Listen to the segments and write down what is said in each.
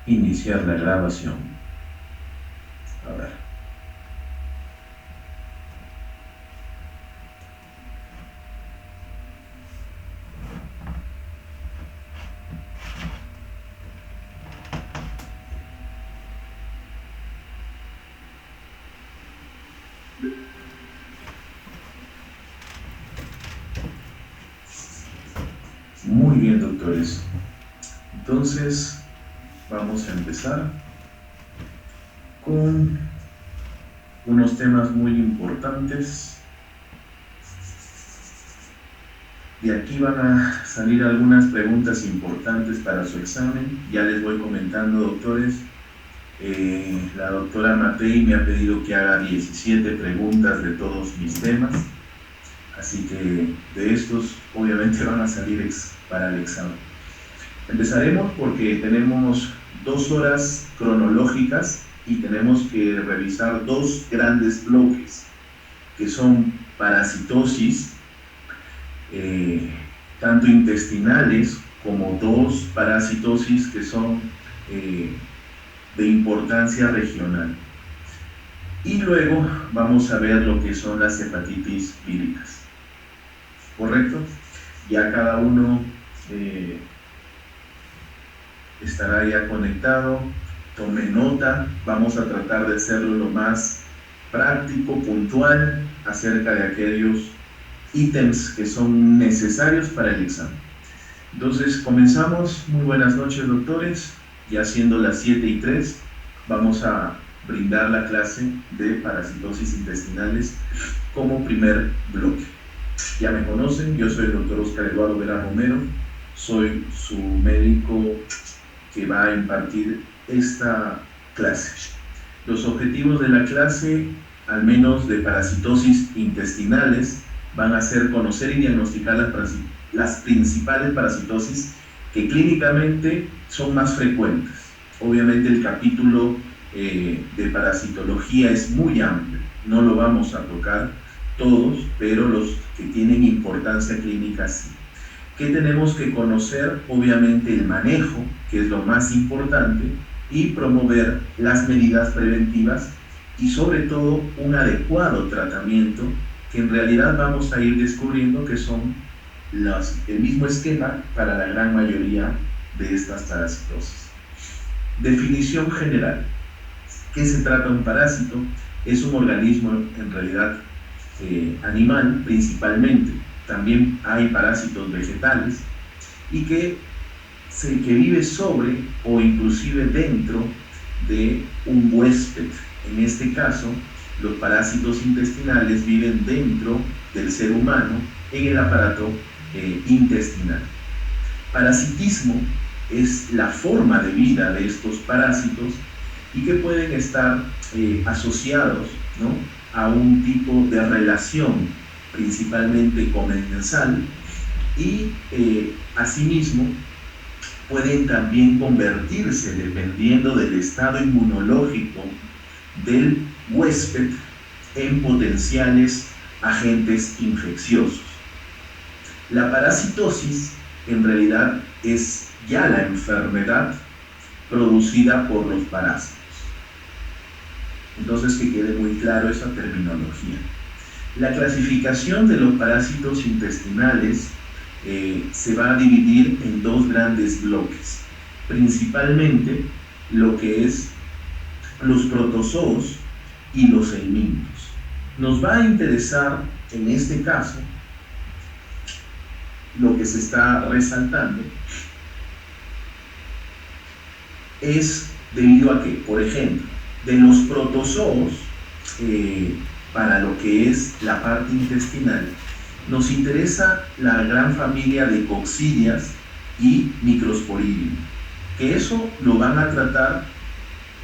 iniciar la grabación. A ver. Muy bien, doctores. Entonces, vamos a empezar con unos temas muy importantes. De aquí van a salir algunas preguntas importantes para su examen. Ya les voy comentando, doctores. La doctora Matei me ha pedido que haga 17 preguntas de todos mis temas. Así que de estos, obviamente, van a salir para el examen. Empezaremos porque tenemos 2 horas cronológicas y tenemos que revisar 2 grandes bloques, que son parasitosis, tanto intestinales como 2 parasitosis que son de importancia regional. Y luego vamos a ver lo que son las hepatitis víricas. ¿Correcto? Ya cada uno estará ya conectado. Tome nota. Vamos a tratar de hacerlo lo más práctico, puntual, acerca de aquellos ítems que son necesarios para el examen. Entonces, comenzamos. Muy buenas noches, doctores. Ya siendo las 7:03, vamos a brindar la clase de parasitosis intestinales como primer bloque. Ya me conocen, yo soy el doctor Oscar Eduardo Vera Romero, soy su médico que va a impartir esta clase. Los objetivos de la clase, al menos de parasitosis intestinales, van a ser conocer y diagnosticar las principales parasitosis que clínicamente son más frecuentes. Obviamente el capítulo de parasitología es muy amplio, no lo vamos a tocar todos, pero los que tienen importancia clínica sí. ¿Qué tenemos que conocer? Obviamente el manejo, que es lo más importante, y promover las medidas preventivas y sobre todo un adecuado tratamiento, que en realidad vamos a ir descubriendo que son el mismo esquema para la gran mayoría de estas parasitosis. Definición general. ¿Qué se trata un parásito? Es un organismo en realidad animal principalmente. También hay parásitos vegetales y que vive sobre o inclusive dentro de un huésped. En este caso, los parásitos intestinales viven dentro del ser humano en el aparato intestinal. Parasitismo es la forma de vida de estos parásitos y que pueden estar asociados, ¿no?, a un tipo de relación principalmente comensal y asimismo pueden también convertirse, dependiendo del estado inmunológico del huésped, en potenciales agentes infecciosos. La parasitosis en realidad es ya la enfermedad producida por los parásitos. Entonces, que quede muy claro esa terminología. La clasificación de los parásitos intestinales se va a dividir en 2 grandes bloques, principalmente lo que es los protozoos y los helmintos. Nos va a interesar en este caso lo que se está resaltando es debido a que, por ejemplo, de los protozoos, para lo que es la parte intestinal, nos interesa la gran familia de coccidias y microsporidium, que eso lo van a tratar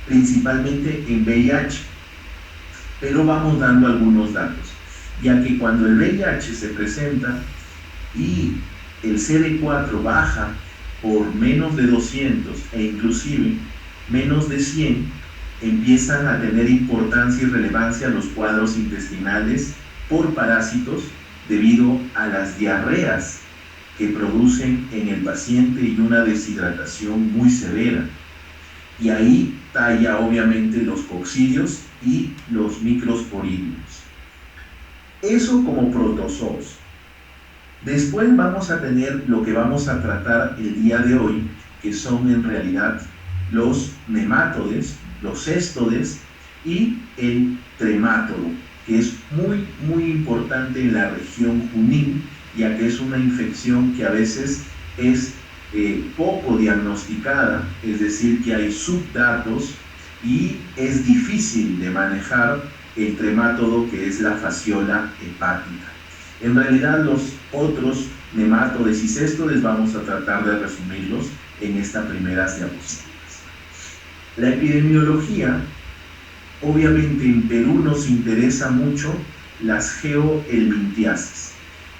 principalmente en VIH, pero vamos dando algunos datos, ya que cuando el VIH se presenta y el CD4 baja por menos de 200 e inclusive menos de 100, empiezan a tener importancia y relevancia los cuadros intestinales por parásitos debido a las diarreas que producen en el paciente y una deshidratación muy severa. y ahí talla obviamente los coccidios y los microsporidios. Eso como protozoos. Después vamos a tener lo que vamos a tratar el día de hoy, que son en realidad los nemátodes, los céstodes y el tremátodo, que es muy importante en la región Junín, ya que es una infección que a veces es poco diagnosticada, es decir, que hay subdatos y es difícil de manejar el tremátodo, que es la fasciola hepática. En realidad los otros nemátodes y céstodes vamos a tratar de resumirlos en estas primeras diapositivas. La epidemiología, obviamente en Perú nos interesa mucho las geohelmintiasis.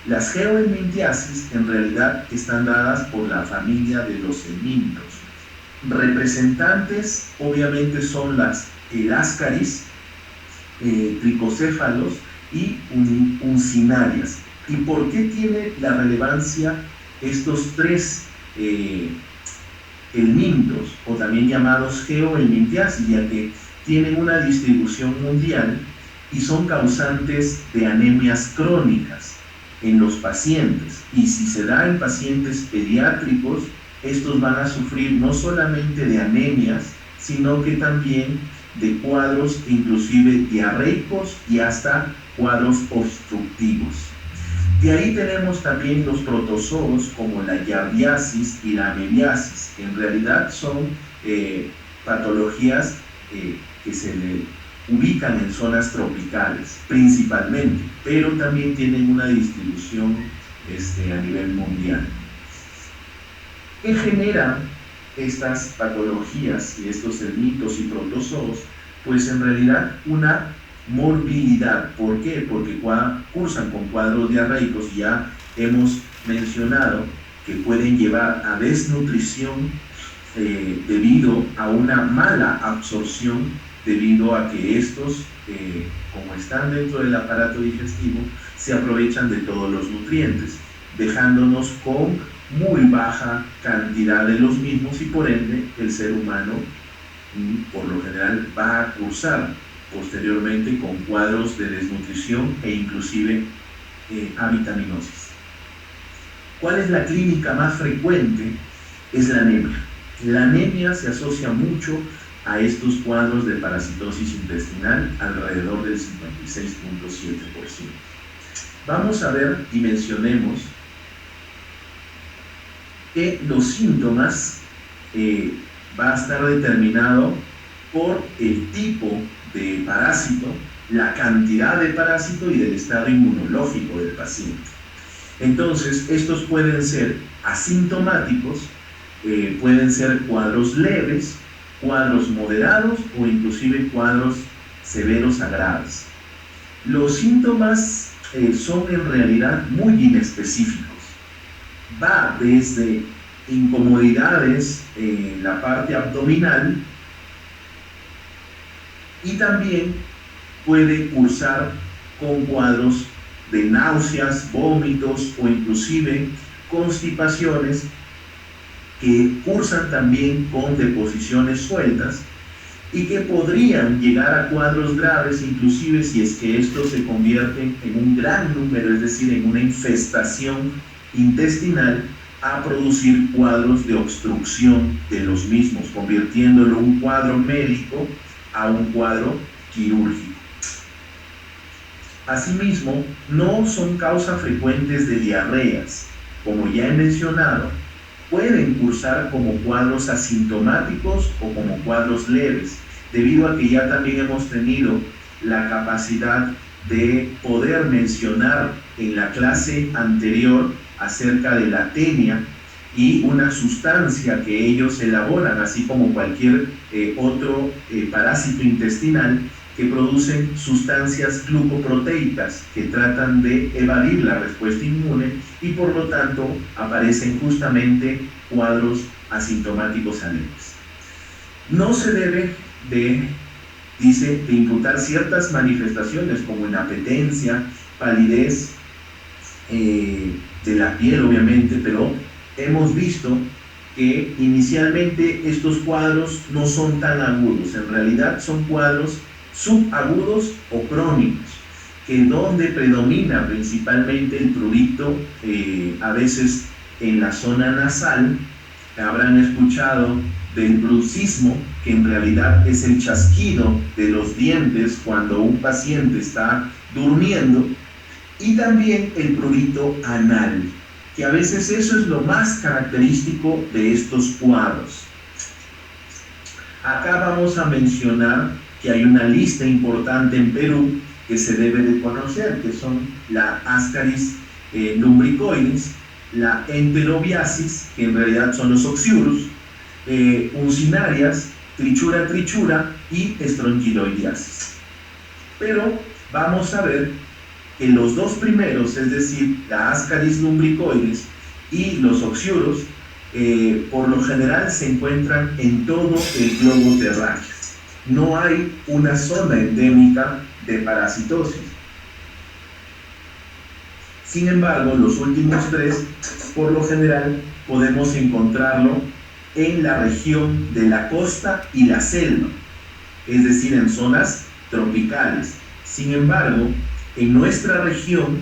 Las geohelmintiasis en realidad están dadas por la familia de los helmintos. Representantes obviamente son el ascaris, tricocéfalos y uncinarias. ¿Y por qué tiene la relevancia estos tres helmintos, o también llamados geohelmintiasis, ya que tienen una distribución mundial y son causantes de anemias crónicas en los pacientes? Y si se da en pacientes pediátricos, estos van a sufrir no solamente de anemias, sino que también de cuadros inclusive diarreicos y hasta cuadros obstructivos. De ahí tenemos también los protozoos como la yardiasis y la amebiasis, que en realidad son patologías que se le ubican en zonas tropicales principalmente, pero también tienen una distribución a nivel mundial. ¿Qué generan estas patologías y estos helmintos y protozoos? Pues en realidad una morbilidad. ¿Por qué? Porque cursan con cuadros diarreicos. Ya hemos mencionado que pueden llevar a desnutrición debido a una mala absorción, debido a que estos, como están dentro del aparato digestivo, se aprovechan de todos los nutrientes, dejándonos con muy baja cantidad de los mismos, y por ende el ser humano por lo general va a cursar posteriormente con cuadros de desnutrición e inclusive avitaminosis. ¿Cuál es la clínica más frecuente? Es la anemia. La anemia se asocia mucho a estos cuadros de parasitosis intestinal, alrededor del 56.7%. Vamos a ver y mencionemos que los síntomas va a estar determinado por el tipo de parásito, la cantidad de parásito y del estado inmunológico del paciente. Entonces, estos pueden ser asintomáticos, pueden ser cuadros leves, cuadros moderados o inclusive cuadros severos a graves. Los síntomas son en realidad muy inespecíficos. Va desde incomodidades en la parte abdominal, y también puede cursar con cuadros de náuseas, vómitos o inclusive constipaciones, que cursan también con deposiciones sueltas y que podrían llegar a cuadros graves, inclusive si es que estos se convierten en un gran número, es decir, en una infestación intestinal, a producir cuadros de obstrucción de los mismos, convirtiéndolo un cuadro médico a un cuadro quirúrgico. Asimismo, no son causas frecuentes de diarreas. Como ya he mencionado, pueden cursar como cuadros asintomáticos o como cuadros leves, debido a que ya también hemos tenido la capacidad de poder mencionar en la clase anterior acerca de la tenia y una sustancia que ellos elaboran, así como cualquier otro parásito intestinal, que producen sustancias glucoproteicas que tratan de evadir la respuesta inmune, y por lo tanto aparecen justamente cuadros asintomáticos leves. No se debe de imputar ciertas manifestaciones como inapetencia, palidez de la piel, obviamente, pero hemos visto que inicialmente estos cuadros no son tan agudos, en realidad son cuadros subagudos o crónicos, que donde predomina principalmente el prurito, a veces en la zona nasal. Habrán escuchado del bruxismo, que en realidad es el chasquido de los dientes cuando un paciente está durmiendo, y también el prurito anal, que a veces eso es lo más característico de estos cuadros. Acá vamos a mencionar que hay una lista importante en Perú que se debe de conocer, que son la Ascaris lumbricoides, la enterobiasis, que en realidad son los oxiurus, uncinarias, trichura y estrongiloidiasis. Pero vamos a ver que los dos primeros, es decir, la Ascaris lumbricoides y los oxiurus, por lo general se encuentran en todo el globo terráqueo. No hay una zona endémica de parasitosis. Sin embargo, los últimos tres, por lo general, podemos encontrarlo en la región de la costa y la selva, es decir, en zonas tropicales. Sin embargo, en nuestra región,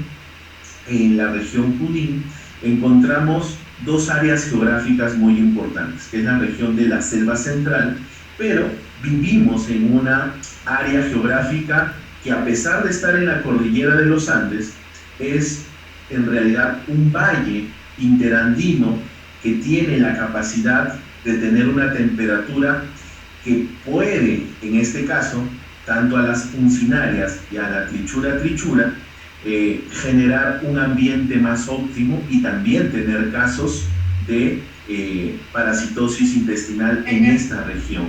en la región Junín, encontramos dos áreas geográficas muy importantes, que es la región de la selva central, pero vivimos en una área geográfica que, a pesar de estar en la cordillera de los Andes, es en realidad un valle interandino que tiene la capacidad de tener una temperatura que puede, en este caso, tanto a las uncinarias y a la trichura, generar un ambiente más óptimo y también tener casos de parasitosis intestinal en esta región.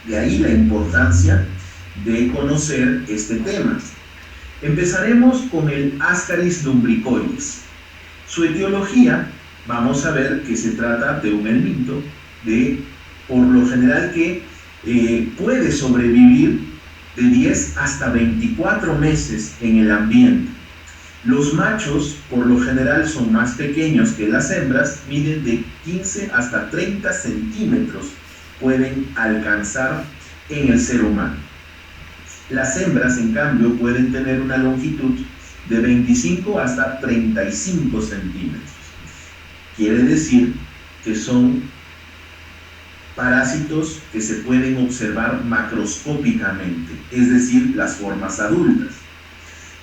De ahí la importancia de conocer este tema. Empezaremos con el Ascaris lumbricoides. Su etiología, vamos a ver que se trata de un helminto, por lo general que puede sobrevivir de 10 hasta 24 meses en el ambiente. Los machos, por lo general, son más pequeños que las hembras, miden de 15 hasta 30 centímetros, pueden alcanzar en el ser humano. Las hembras, en cambio, pueden tener una longitud de 25 hasta 35 centímetros. Quiere decir que son parásitos que se pueden observar macroscópicamente, es decir, las formas adultas.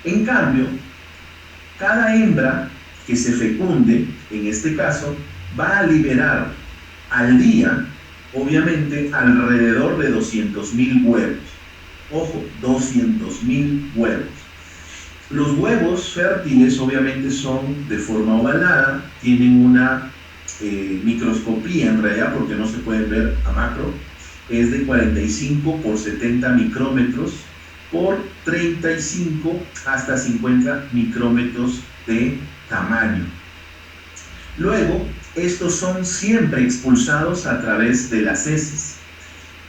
En cambio, cada hembra que se fecunde, en este caso, va a liberar al día, obviamente, alrededor de 200.000 huevos. Ojo, 200.000 huevos. Los huevos fértiles obviamente son de forma ovalada, tienen una microscopía en realidad, porque no se pueden ver a macro, es de 45 por 70 micrómetros por 35 hasta 50 micrómetros de tamaño. Luego, estos son siempre expulsados a través de las heces.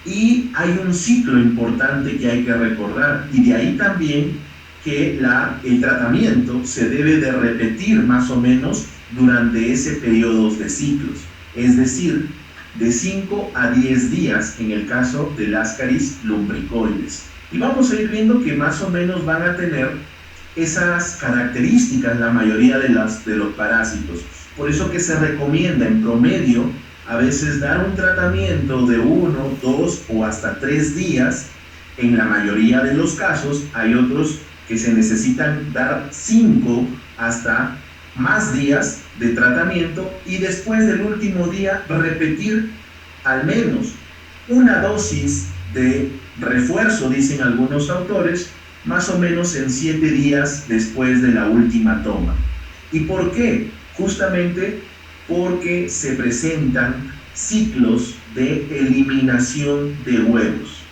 Y hay un ciclo importante que hay que recordar, y de ahí también que el tratamiento se debe de repetir más o menos durante ese periodo de ciclos, es decir, de 5 a 10 días en el caso del Ascaris lumbricoides. Y vamos a ir viendo que más o menos van a tener esas características la mayoría de los parásitos. Por eso que se recomienda en promedio a veces dar un tratamiento de 1, 2 o hasta 3 días. En la mayoría de los casos hay otros que se necesitan dar 5 hasta más días de tratamiento, y después del último día repetir al menos una dosis de refuerzo, dicen algunos autores, más o menos en 7 días después de la última toma. ¿Y por qué? Justamente porque se presentan ciclos de eliminación de huevos.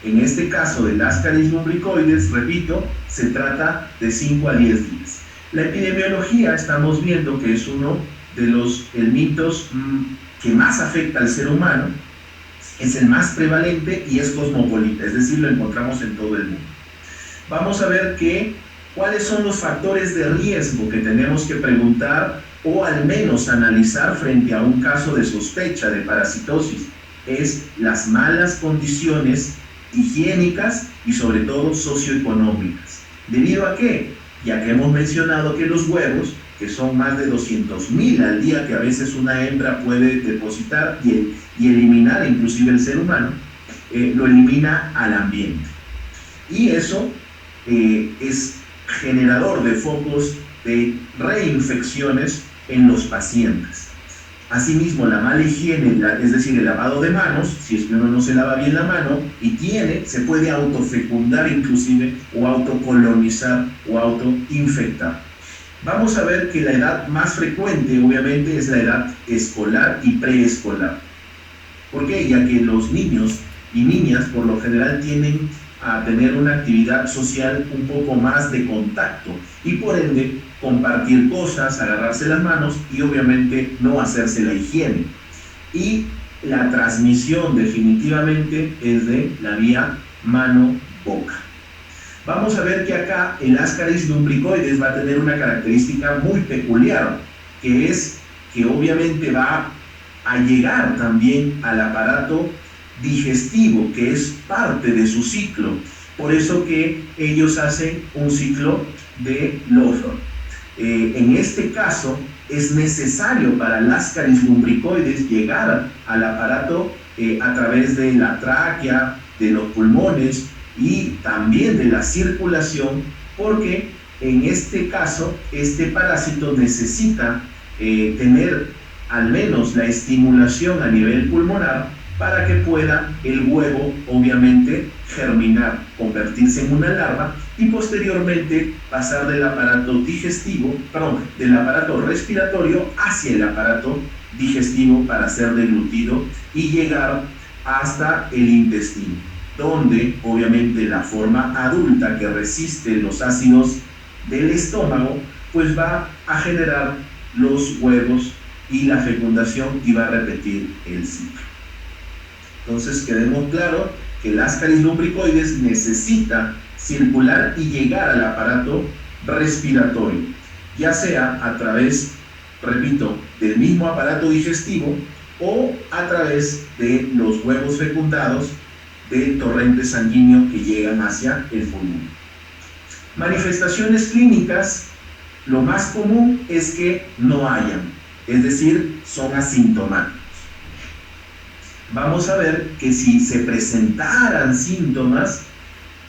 En este caso del Ascaris lumbricoides, repito, se trata de 5 a 10 días. La epidemiología estamos viendo que es uno de los helmintos que más afecta al ser humano, es el más prevalente y es cosmopolita, es decir, lo encontramos en todo el mundo. Vamos a ver cuáles son los factores de riesgo que tenemos que preguntar o al menos analizar frente a un caso de sospecha de parasitosis, es las malas condiciones higiénicas y sobre todo socioeconómicas. ¿Debido a qué? Ya que hemos mencionado que los huevos, que son más de 200.000 al día que a veces una hembra puede depositar y eliminar inclusive el ser humano, lo elimina al ambiente. Y eso es generador de focos de reinfecciones en los pacientes. Asimismo, la mala higiene, es decir, el lavado de manos, si es que uno no se lava bien la mano y se puede autofecundar inclusive, o autocolonizar o autoinfectar. Vamos a ver que la edad más frecuente, obviamente, es la edad escolar y preescolar. ¿Por qué? Ya que los niños y niñas, por lo general, tienden a tener una actividad social un poco más de contacto y por ende compartir cosas, agarrarse las manos y obviamente no hacerse la higiene. Y la transmisión definitivamente es de la vía mano-boca. Vamos a ver que acá el Ascaris lumbricoides va a tener una característica muy peculiar, que es que obviamente va a llegar también al aparato digestivo, que es parte de su ciclo. Por eso que ellos hacen un ciclo de Loeffler. En este caso es necesario para el Ascaris lumbricoides llegar al aparato a través de la tráquea, de los pulmones y también de la circulación, porque en este caso este parásito necesita tener al menos la estimulación a nivel pulmonar para que pueda el huevo obviamente germinar, convertirse en una larva y posteriormente pasar del aparato del aparato respiratorio hacia el aparato digestivo para ser deglutido y llegar hasta el intestino, donde obviamente la forma adulta que resiste los ácidos del estómago pues va a generar los huevos y la fecundación y va a repetir el ciclo. Entonces quedemos claro que el Ascaris lumbricoides necesita circular y llegar al aparato respiratorio, ya sea a través, repito, del mismo aparato digestivo o a través de los huevos fecundados de torrente sanguíneo que llegan hacia el pulmón. Manifestaciones clínicas, lo más común es que no hayan, es decir, son asintomáticos. Vamos a ver que si se presentaran síntomas,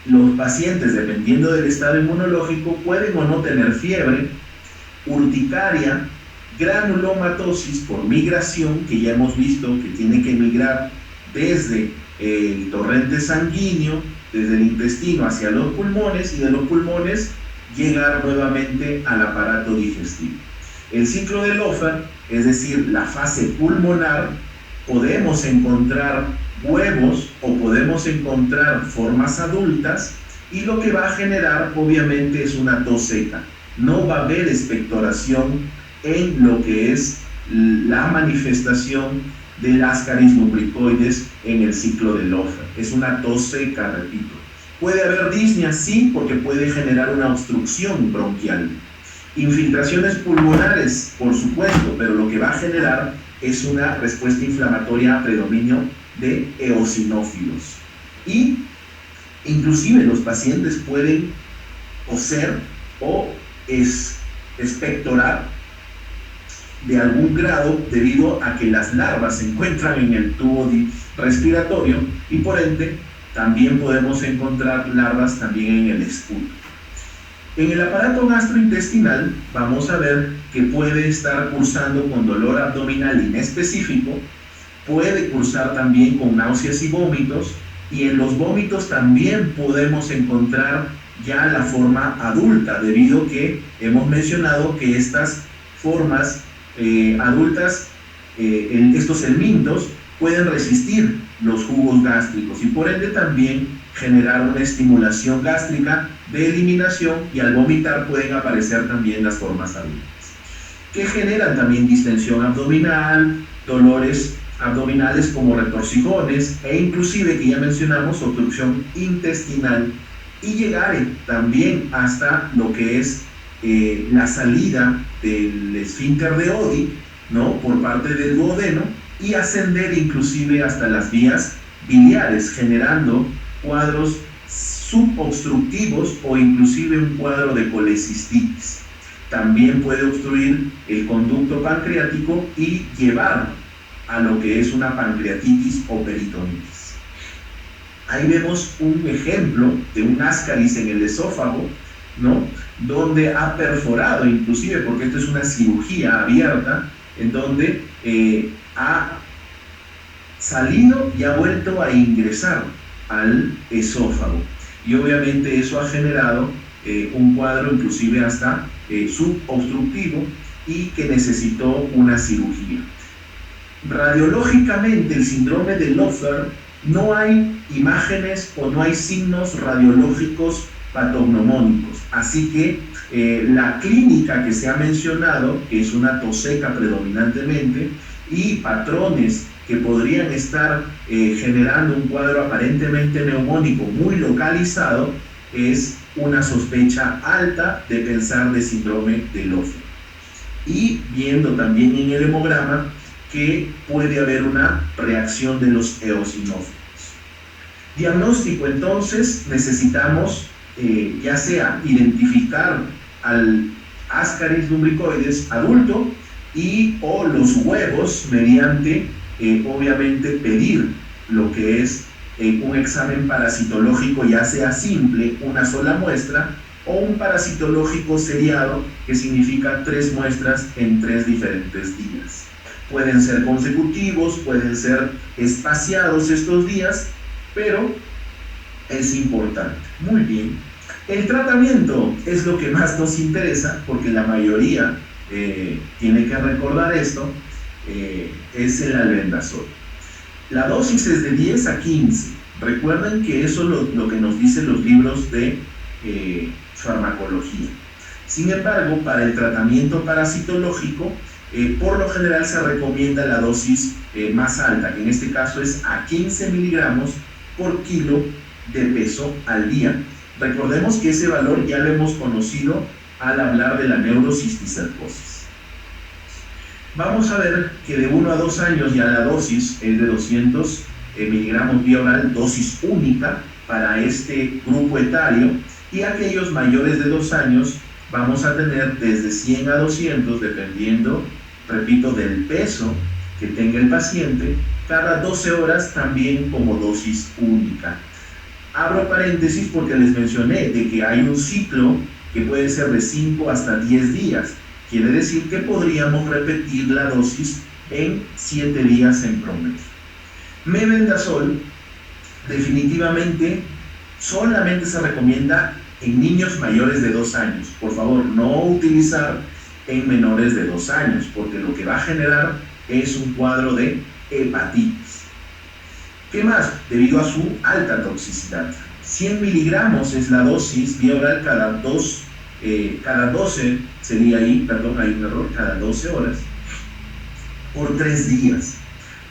los pacientes, dependiendo del estado inmunológico, pueden o no tener fiebre, urticaria, granulomatosis por migración, que ya hemos visto que tiene que migrar desde el torrente sanguíneo, desde el intestino hacia los pulmones y de los pulmones llegar nuevamente al aparato digestivo. El ciclo de Loeffler, es decir, la fase pulmonar, podemos encontrar huevos o podemos encontrar formas adultas y lo que va a generar obviamente es una tos seca. No va a haber expectoración en lo que es la manifestación del Ascaris lumbricoides en el ciclo de Loeffler. Es una tos seca, repito. Puede haber disnea, sí, porque puede generar una obstrucción bronquial. Infiltraciones pulmonares, por supuesto, pero lo que va a generar es una respuesta inflamatoria a predominio de eosinófilos. Y inclusive los pacientes pueden toser o expectorar de algún grado debido a que las larvas se encuentran en el tubo respiratorio y por ende también podemos encontrar larvas también en el esputo. En el aparato gastrointestinal vamos a ver que puede estar cursando con dolor abdominal inespecífico, puede cursar también con náuseas y vómitos, y en los vómitos también podemos encontrar ya la forma adulta, debido a que hemos mencionado que estas formas adultas, estos helmintos, pueden resistir los jugos gástricos y por ende también generar una estimulación gástrica de eliminación, y al vomitar pueden aparecer también las formas adultas, que generan también distensión abdominal, dolores abdominales como retorcijones e inclusive, que ya mencionamos, obstrucción intestinal, y llegar también hasta lo que es la salida del esfínter de Oddi, ¿no?, por parte del duodeno, y ascender inclusive hasta las vías biliares, generando cuadros subobstructivos o inclusive un cuadro de colecistitis. También puede obstruir el conducto pancreático y llevar a lo que es una pancreatitis o peritonitis. Ahí vemos un ejemplo de un ascaris en el esófago, ¿no?, donde ha perforado, inclusive porque esto es una cirugía abierta, en donde ha salido y ha vuelto a ingresar al esófago. Y obviamente eso ha generado un cuadro inclusive hasta subobstructivo y que necesitó una cirugía. Radiológicamente, el síndrome de Loeffler, no hay imágenes o no hay signos radiológicos patognomónicos, así que la clínica que se ha mencionado, que es una tos seca predominantemente, y patrones que podrían estar generando un cuadro aparentemente neumónico muy localizado, es una sospecha alta de pensar de síndrome de Loeffler. Y viendo también en el hemograma que puede haber una reacción de los eosinófilos. Diagnóstico, entonces, necesitamos ya sea identificar al Ascaris lumbricoides adulto y o los huevos mediante, obviamente, pedir lo que es un examen parasitológico, ya sea simple, una sola muestra, o un parasitológico seriado, que significa 3 muestras en 3 diferentes días. Pueden ser consecutivos, pueden ser espaciados estos días, pero es importante. Muy bien. El tratamiento es lo que más nos interesa, porque la mayoría tiene que recordar esto, es el albendazol. La dosis es de 10 a 15. Recuerden que eso es lo que nos dicen los libros de farmacología. Sin embargo, para el tratamiento parasitológico, por lo general se recomienda la dosis más alta, que en este caso es a 15 miligramos por kilo de peso al día. Recordemos que ese valor ya lo hemos conocido al hablar de la neurocisticercosis. Vamos a ver que de 1 a 2 años ya la dosis es de 200 miligramos vía oral, dosis única para este grupo etario, y aquellos mayores de 2 años vamos a tener desde 100 a 200, dependiendo, repito, del peso que tenga el paciente, cada 12 horas también como dosis única. Abro paréntesis porque les mencioné de que hay un ciclo que puede ser de 5 hasta 10 días. Quiere decir que podríamos repetir la dosis en 7 días en promedio. Mebendazol definitivamente solamente se recomienda en niños mayores de 2 años. Por favor, no utilizar en menores de 2 años, porque lo que va a generar es un cuadro de hepatitis. ¿Qué más? Debido a su alta toxicidad. 100 miligramos es la dosis vía oral cada 12, sería ahí, perdón, hay un error, cada 12 horas, por 3 días.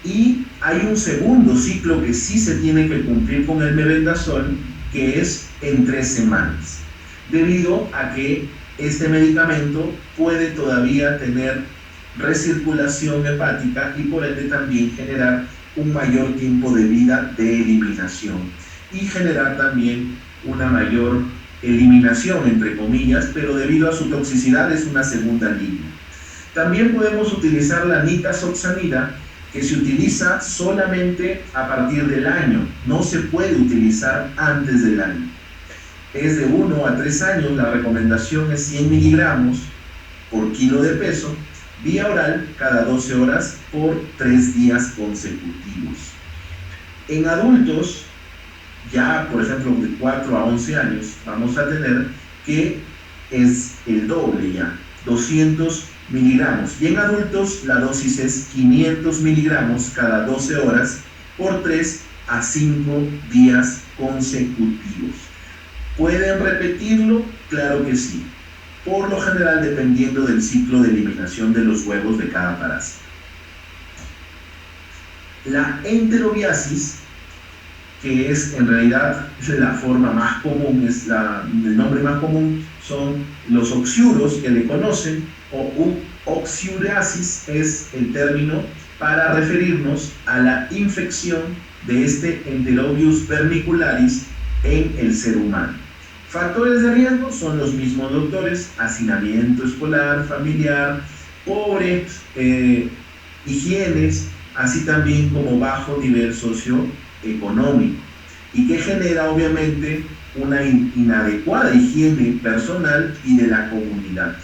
Y hay un segundo ciclo que sí se tiene que cumplir con el mebendazol, que es en 3 semanas, debido a que este medicamento puede todavía tener recirculación hepática y por ende también generar un mayor tiempo de vida de eliminación y generar también una mayor eliminación, entre comillas, pero debido a su toxicidad es una segunda línea. También podemos utilizar la nitazoxanida, que se utiliza solamente a partir del año, no se puede utilizar antes del año. Es de 1 a 3 años, la recomendación es 100 miligramos por kilo de peso, vía oral cada 12 horas por 3 días consecutivos. En adultos, ya por ejemplo de 4 a 11 años, vamos a tener que es el doble ya, 200 miligramos. Y en adultos la dosis es 500 miligramos cada 12 horas por 3 a 5 días consecutivos. ¿Pueden repetirlo? Claro que sí. Por lo general, dependiendo del ciclo de eliminación de los huevos de cada parásito. La enterobiasis que es en realidad la forma más común, el nombre más común, son los oxiuros que le conocen, o oxiuriasis es el término para referirnos a la infección de este Enterobius vermicularis en el ser humano. Factores de riesgo son los mismos doctores: hacinamiento escolar, familiar, pobre higienes, así también como bajo nivel socioeconómico, y que genera obviamente una inadecuada higiene personal y de la comunidad.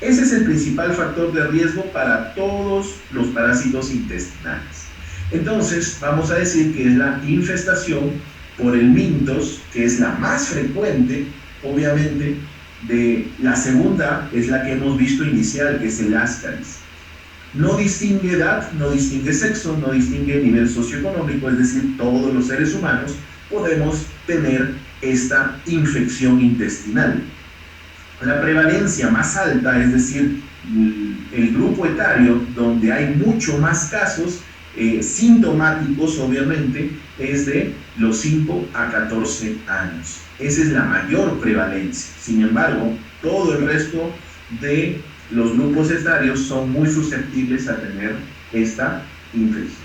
Ese es el principal factor de riesgo para todos los parásitos intestinales. Entonces, vamos a decir que es la infestación por el mintos, que es la más frecuente, obviamente. De la segunda es la que hemos visto inicial, que es el Ascaris. No distingue edad, no distingue sexo, no distingue nivel socioeconómico, es decir, todos los seres humanos podemos tener esta infección intestinal. La prevalencia más alta, es decir, el grupo etario donde hay mucho más casos sintomáticos, obviamente, es de los 5 a 14 años. Esa es la mayor prevalencia. Sin embargo, todo el resto de los grupos etarios son muy susceptibles a tener esta infección.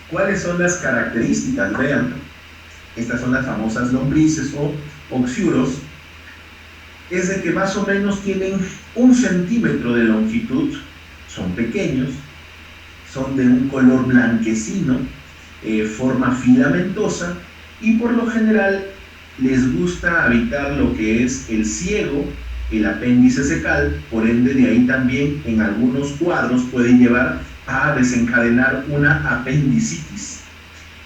¿Cuáles son las características? Vean, estas son las famosas lombrices o oxiuros. Es de que más o menos tienen 1 centímetro de longitud, son pequeños, son de un color blanquecino, forma filamentosa, y por lo general les gusta habitar lo que es el ciego, el apéndice secal. Por ende, de ahí también en algunos cuadros pueden llevar a desencadenar una apendicitis,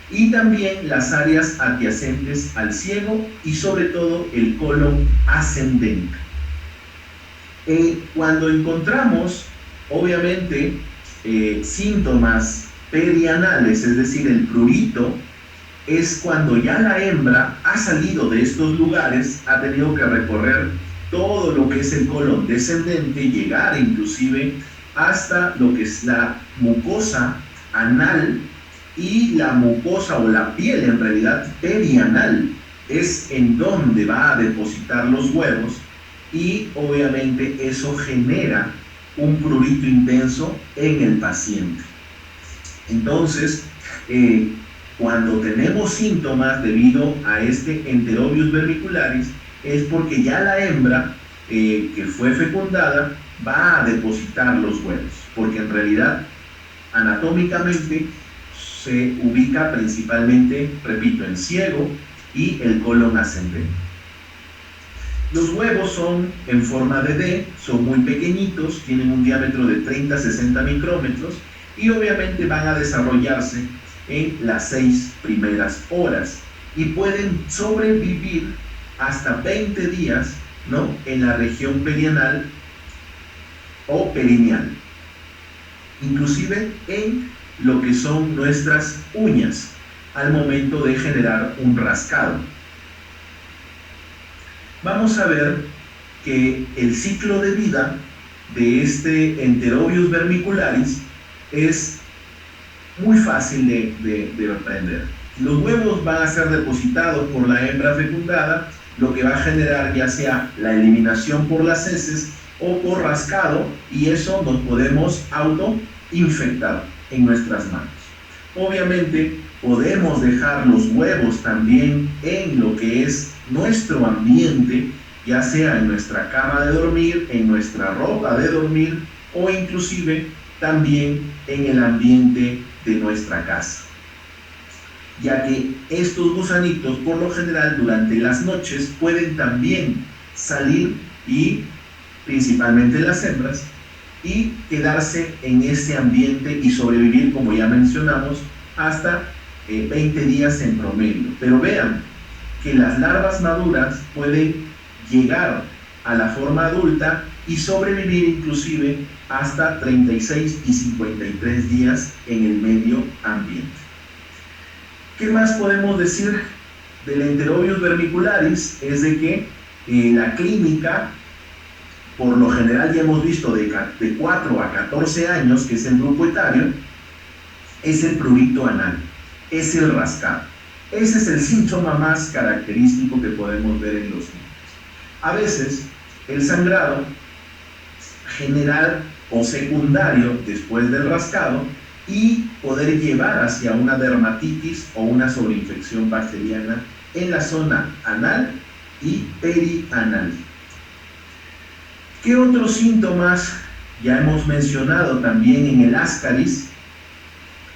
y también las áreas adyacentes al ciego y sobre todo el colon ascendente. Cuando encontramos obviamente síntomas perianales, es decir, el prurito, es cuando ya la hembra ha salido de estos lugares, ha tenido que recorrer todo lo que es el colon descendente, llegar inclusive hasta lo que es la mucosa anal, y la mucosa o la piel en realidad perianal es en donde va a depositar los huevos, y obviamente eso genera un prurito intenso en el paciente. Entonces, cuando tenemos síntomas debido a este Enterobius vermicularis, es porque ya la hembra que fue fecundada va a depositar los huevos, porque en realidad anatómicamente se ubica principalmente, repito, en ciego y el colon ascendente. Los huevos son en forma de D, son muy pequeñitos, tienen un diámetro de 30 a 60 micrómetros, y obviamente van a desarrollarse en las 6 primeras horas, y pueden sobrevivir hasta 20 días, ¿no?, en la región perianal o perineal, inclusive en lo que son nuestras uñas al momento de generar un rascado. Vamos a ver que el ciclo de vida de este Enterobius vermicularis es muy fácil de aprender. Los huevos van a ser depositados por la hembra fecundada, lo que va a generar ya sea la eliminación por las heces o por rascado, y eso nos podemos autoinfectar en nuestras manos. Obviamente podemos dejar los huevos también en lo que es nuestro ambiente, ya sea en nuestra cama de dormir, en nuestra ropa de dormir, o inclusive también en el ambiente de nuestra casa, ya que estos gusanitos por lo general durante las noches pueden también salir, y principalmente las hembras, y quedarse en ese ambiente y sobrevivir, como ya mencionamos, hasta 20 días en promedio. Pero vean que las larvas maduras pueden llegar a la forma adulta y sobrevivir inclusive hasta 36 y 53 días en el medio ambiente. ¿Qué más podemos decir del Enterobius vermicularis? Es de que la clínica, por lo general ya hemos visto de 4 a 14 años, que es el grupo etario, es el prurito anal, es el rascado. Ese es el síntoma más característico que podemos ver en los niños. A veces, el sangrado general o secundario después del rascado y poder llevar hacia una dermatitis o una sobreinfección bacteriana en la zona anal y perianal. ¿Qué otros síntomas ya hemos mencionado también en el ascaris?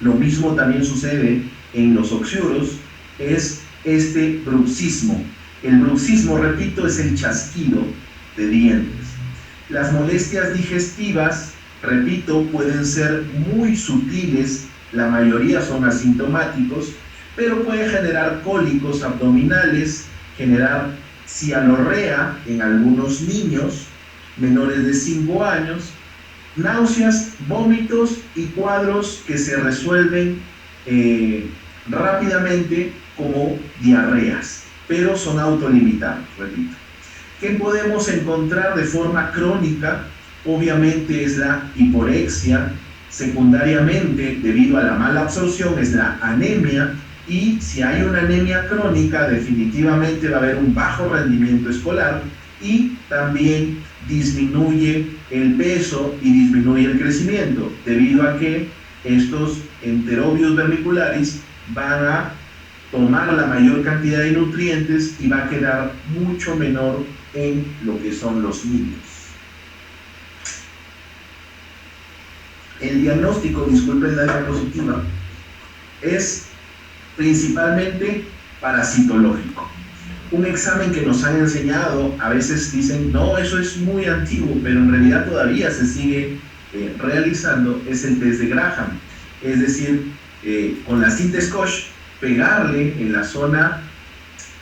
Lo mismo también sucede en los oxiuros, es este bruxismo. El bruxismo, repito, es el chasquido de dientes. Las molestias digestivas, repito, pueden ser muy sutiles, la mayoría son asintomáticos, pero puede generar cólicos abdominales, generar cianorrea en algunos niños menores de 5 años, náuseas, vómitos y cuadros que se resuelven rápidamente como diarreas, pero son autolimitados, repito. ¿Qué podemos encontrar de forma crónica? Obviamente es la hiporexia, secundariamente debido a la mala absorción es la anemia, y si hay una anemia crónica definitivamente va a haber un bajo rendimiento escolar y también disminuye el peso y disminuye el crecimiento debido a que estos enterobios vermicularis van a tomar la mayor cantidad de nutrientes y va a quedar mucho menor en lo que son los niños. El diagnóstico, disculpen la diapositiva, es principalmente parasitológico. Un examen que nos han enseñado, a veces dicen, no, eso es muy antiguo, pero en realidad todavía se sigue realizando, es el test de Graham. Es decir, con la cinta Scotch, pegarle en la zona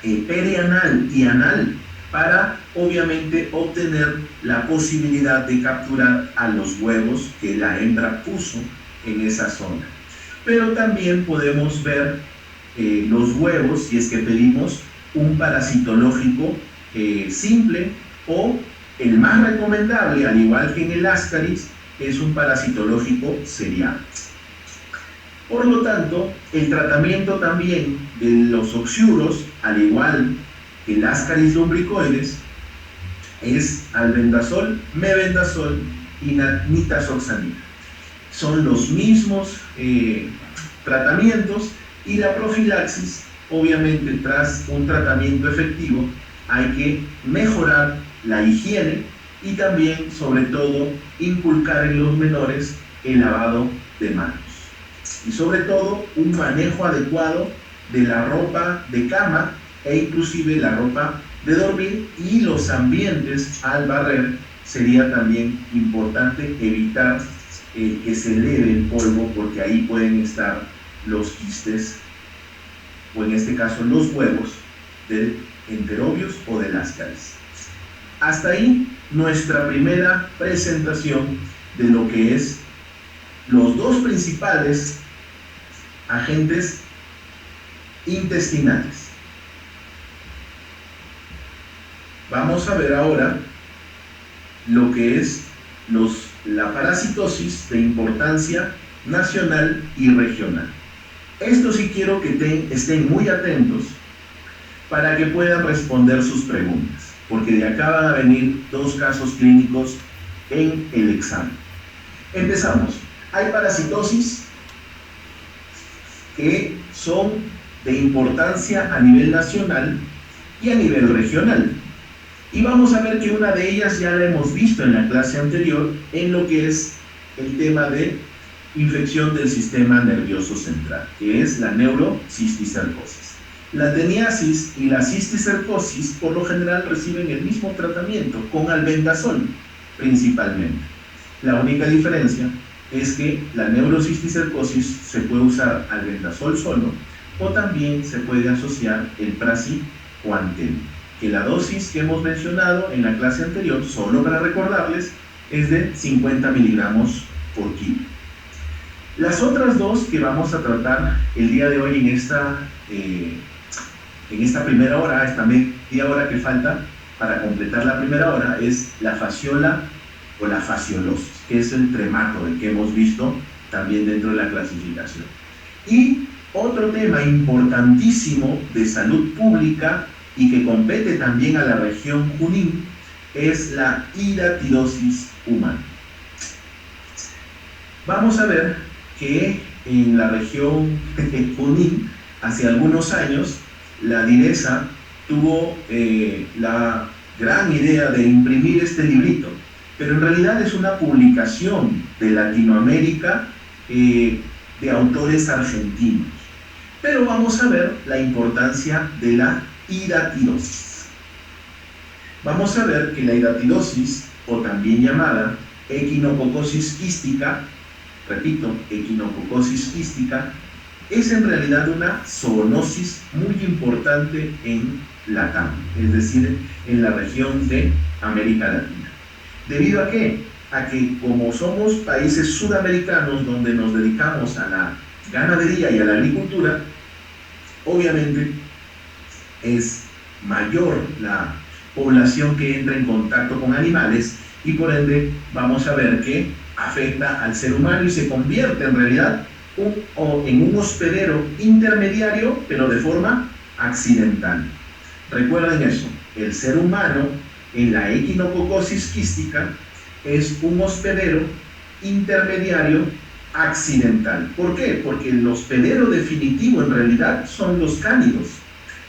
perianal y anal para, obviamente, obtener la posibilidad de capturar a los huevos que la hembra puso en esa zona. Pero también podemos ver los huevos si es que pedimos un parasitológico simple, o el más recomendable, al igual que en el ascaris, es un parasitológico serial. Por lo tanto, el tratamiento también de los oxiuros, al igual que el ascaris lumbricoides, es albendazol, mebendazol y nitazoxanida. Son los mismos tratamientos, y la profilaxis, obviamente, tras un tratamiento efectivo, hay que mejorar la higiene y también, sobre todo, inculcar en los menores el lavado de manos. Y sobre todo, un manejo adecuado de la ropa de cama e inclusive la ropa de dormir, y los ambientes al barrer sería también importante evitar que se eleve el polvo, porque ahí pueden estar los quistes, o en este caso los huevos del enterobius o del ascaris. Hasta ahí nuestra primera presentación de lo que es los dos principales agentes intestinales. Vamos a ver ahora lo que es la parasitosis de importancia nacional y regional. Esto sí quiero que estén muy atentos para que puedan responder sus preguntas, porque de acá van a venir dos casos clínicos en el examen. Empezamos. Hay parasitosis que son de importancia a nivel nacional y a nivel regional. Y vamos a ver que una de ellas ya la hemos visto en la clase anterior, en lo que es el tema de infección del sistema nervioso central, que es la neurocisticercosis. La teniasis y la cisticercosis por lo general reciben el mismo tratamiento, con albendazol principalmente. La única diferencia es que la neurocisticercosis se puede usar albendazol solo, o también se puede asociar el praziquantel, que la dosis que hemos mencionado en la clase anterior, solo para recordarles, es de 50 miligramos por kilo. Las otras dos que vamos a tratar el día de hoy en esta primera hora, esta media hora que falta para completar la primera hora, es la fasciola o la fasciolosis, que es el tremato, el que hemos visto también dentro de la clasificación. Y otro tema importantísimo de salud pública y que compete también a la región Junín es la hiratidosis humana. Vamos a ver que en la región Junín, hace algunos años, la DIRESA tuvo la gran idea de imprimir este librito, pero en realidad es una publicación de Latinoamérica de autores argentinos. Pero vamos a ver la importancia de la hiratidosis. Vamos a ver que la hiratidosis, o también llamada equinococosis quística, repito, equinococosis quística, es en realidad una zoonosis muy importante en Latam, es decir, en la región de América Latina. ¿Debido a qué? A que como somos países sudamericanos donde nos dedicamos a la ganadería y a la agricultura, obviamente es mayor la población que entra en contacto con animales y por ende vamos a ver que afecta al ser humano y se convierte en realidad en un hospedero intermediario, pero de forma accidental. Recuerden eso, el ser humano en la equinococosis quística es un hospedero intermediario accidental. ¿Por qué? Porque el hospedero definitivo en realidad son los cánidos,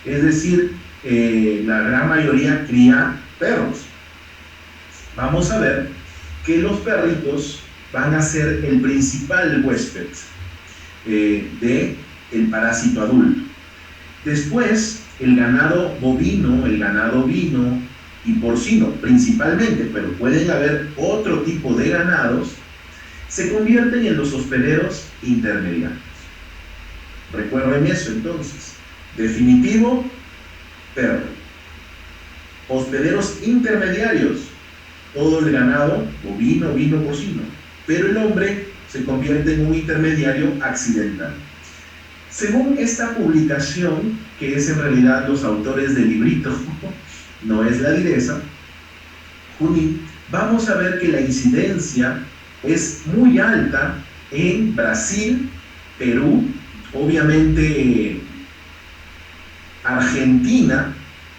es decir, la gran mayoría cría perros. Vamos a ver que los perritos van a ser el principal huésped del parásito adulto. Después, el ganado bovino, el ganado ovino y porcino principalmente, pero pueden haber otro tipo de ganados, se convierten en los hospederos intermediarios. Recuerden eso entonces. Definitivo, perro. Hospederos intermediarios, todo el ganado bovino, ovino, porcino. Pero el hombre se convierte en un intermediario accidental. Según esta publicación, que es en realidad los autores del librito, no es la DIRESA, Junín, vamos a ver que la incidencia es muy alta en Brasil, Perú, obviamente Argentina,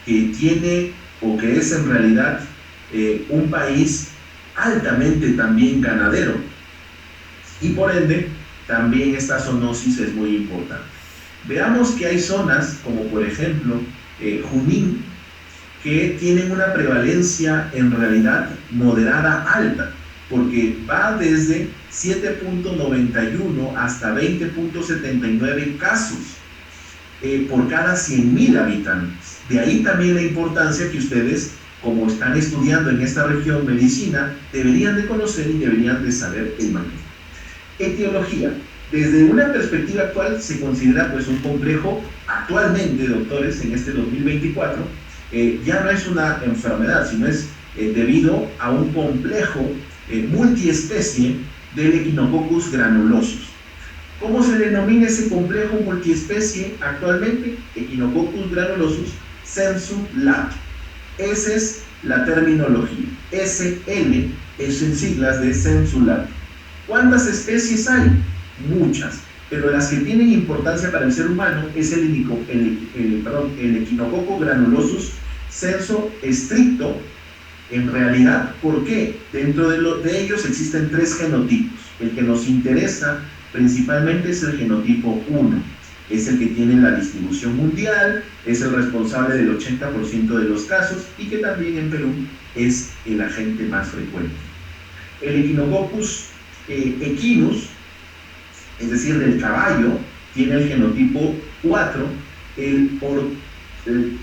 que tiene o que es en realidad un país altamente también ganadero, y por ende también esta zoonosis es muy importante. Veamos que hay zonas como por ejemplo Junín, que tienen una prevalencia en realidad moderada alta, porque va desde 7.91 hasta 20.79 casos por cada 100.000 habitantes. De ahí también la importancia que ustedes, como están estudiando en esta región medicina, deberían de conocer y deberían de saber el manejo. Etiología. Desde una perspectiva actual se considera pues un complejo, actualmente doctores, en este 2024, ya no es una enfermedad, sino es debido a un complejo multiespecie del Echinococcus granulosus. ¿Cómo se denomina ese complejo multiespecie actualmente? Echinococcus granulosus sensu lato. Esa es la terminología. SL es en siglas de sensu lato. ¿Cuántas especies hay? Muchas, pero las que tienen importancia para el ser humano es el Echinococcus granulosus sensu stricto. En realidad, ¿por qué? Dentro de ellos existen 3 genotipos. El que nos interesa principalmente es el genotipo 1. Es el que tiene la distribución mundial, es el responsable del 80% de los casos y que también en Perú es el agente más frecuente. El Echinococcus equinus, es decir, del caballo, tiene el genotipo 4. El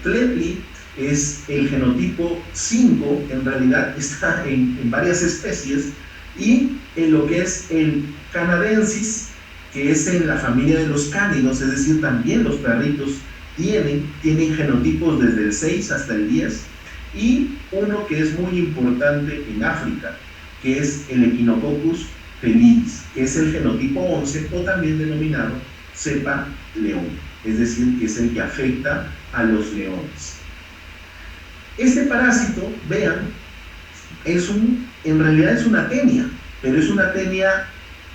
Tlepli es el genotipo 5, en realidad está en varias especies, y en lo que es el canadensis, que es en la familia de los cánidos, es decir, también los perritos tienen genotipos desde el 6 hasta el 10, y uno que es muy importante en África, que es el Echinococcus felidis, que es el genotipo 11, o también denominado cepa león, es decir, que es el que afecta a los leones. Este parásito, vean, en realidad es una tenia, pero es una tenia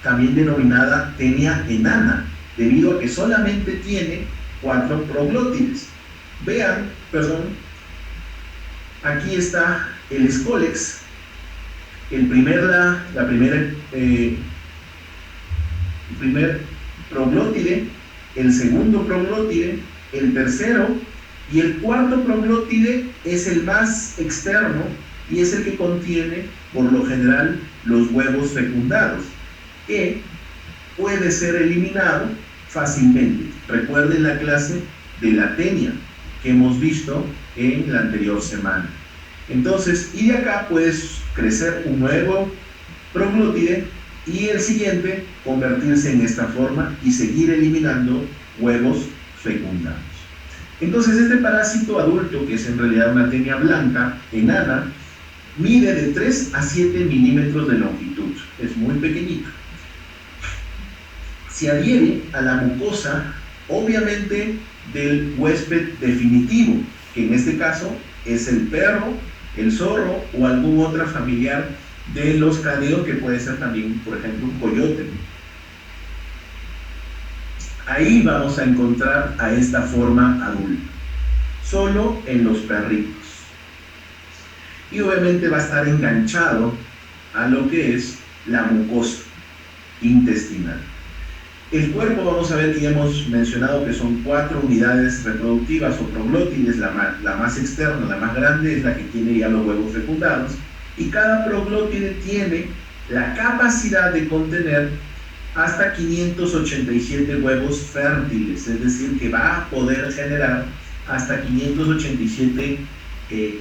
también denominada tenia enana. debido a que solamente tiene 4 proglótides. Vean, aquí está el escólex, el primer proglótide, el segundo proglótide, el tercero, y el cuarto proglótide es el más externo y es el que contiene, por lo general, los huevos fecundados, que puede ser eliminado fácilmente. Recuerden la clase de la tenia que hemos visto en la anterior semana. Entonces, y de acá puedes crecer un nuevo proglótide y el siguiente convertirse en esta forma y seguir eliminando huevos fecundados. Entonces, este parásito adulto, que es en realidad una tenia blanca, enana, mide de 3 a 7 milímetros de longitud, es muy pequeñito. Se adhiere a la mucosa, obviamente, del huésped definitivo, que en este caso es el perro, el zorro o algún otro familiar de los cánidos, que puede ser también, por ejemplo, un coyote. Ahí vamos a encontrar a esta forma adulta, solo en los perritos. Y obviamente va a estar enganchado a lo que es la mucosa intestinal. El cuerpo, vamos a ver que ya hemos mencionado que son 4 unidades reproductivas o proglótides. La más externa, la más grande, es la que tiene ya los huevos fecundados, y cada proglótide tiene la capacidad de contener hasta 587 huevos fértiles, es decir, que va a poder generar hasta 587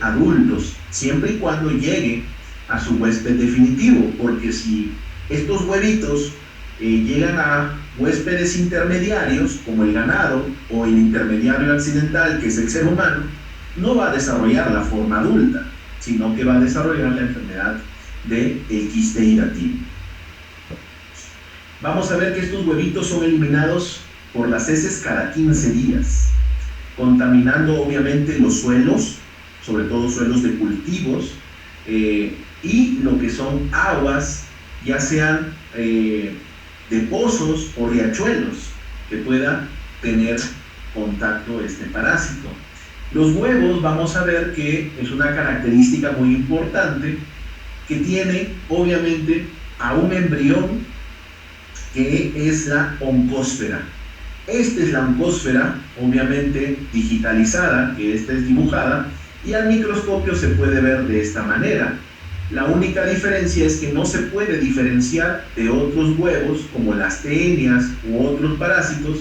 adultos, siempre y cuando llegue a su huésped definitivo, porque si estos huevitos llegan a huéspedes intermediarios, como el ganado o el intermediario accidental, que es el ser humano, no va a desarrollar la forma adulta, sino que va a desarrollar la enfermedad del quiste irritable. Vamos a ver que estos huevitos son eliminados por las heces cada 15 días, contaminando obviamente los suelos, sobre todo suelos de cultivos, y lo que son aguas, ya sean de pozos o riachuelos, que pueda tener contacto este parásito. Los huevos, vamos a ver que es una característica muy importante, que tiene obviamente a un embrión que es la oncósfera. Esta es la oncósfera, obviamente digitalizada, que esta es dibujada, y al microscopio se puede ver de esta manera. La única diferencia es que no se puede diferenciar de otros huevos, como las tenias u otros parásitos,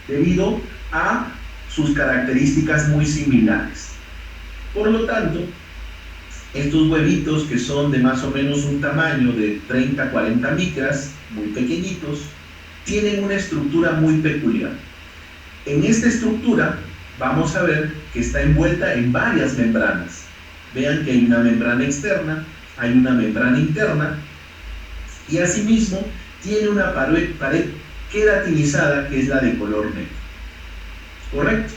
debido a sus características muy similares. Por lo tanto, estos huevitos, que son de más o menos un tamaño de 30 a 40 micras, muy pequeñitos, tienen una estructura muy peculiar. En esta estructura vamos a ver que está envuelta en varias membranas. Vean que hay una membrana externa, hay una membrana interna, y asimismo tiene una pared queratinizada, que es la de color negro. ¿Correcto?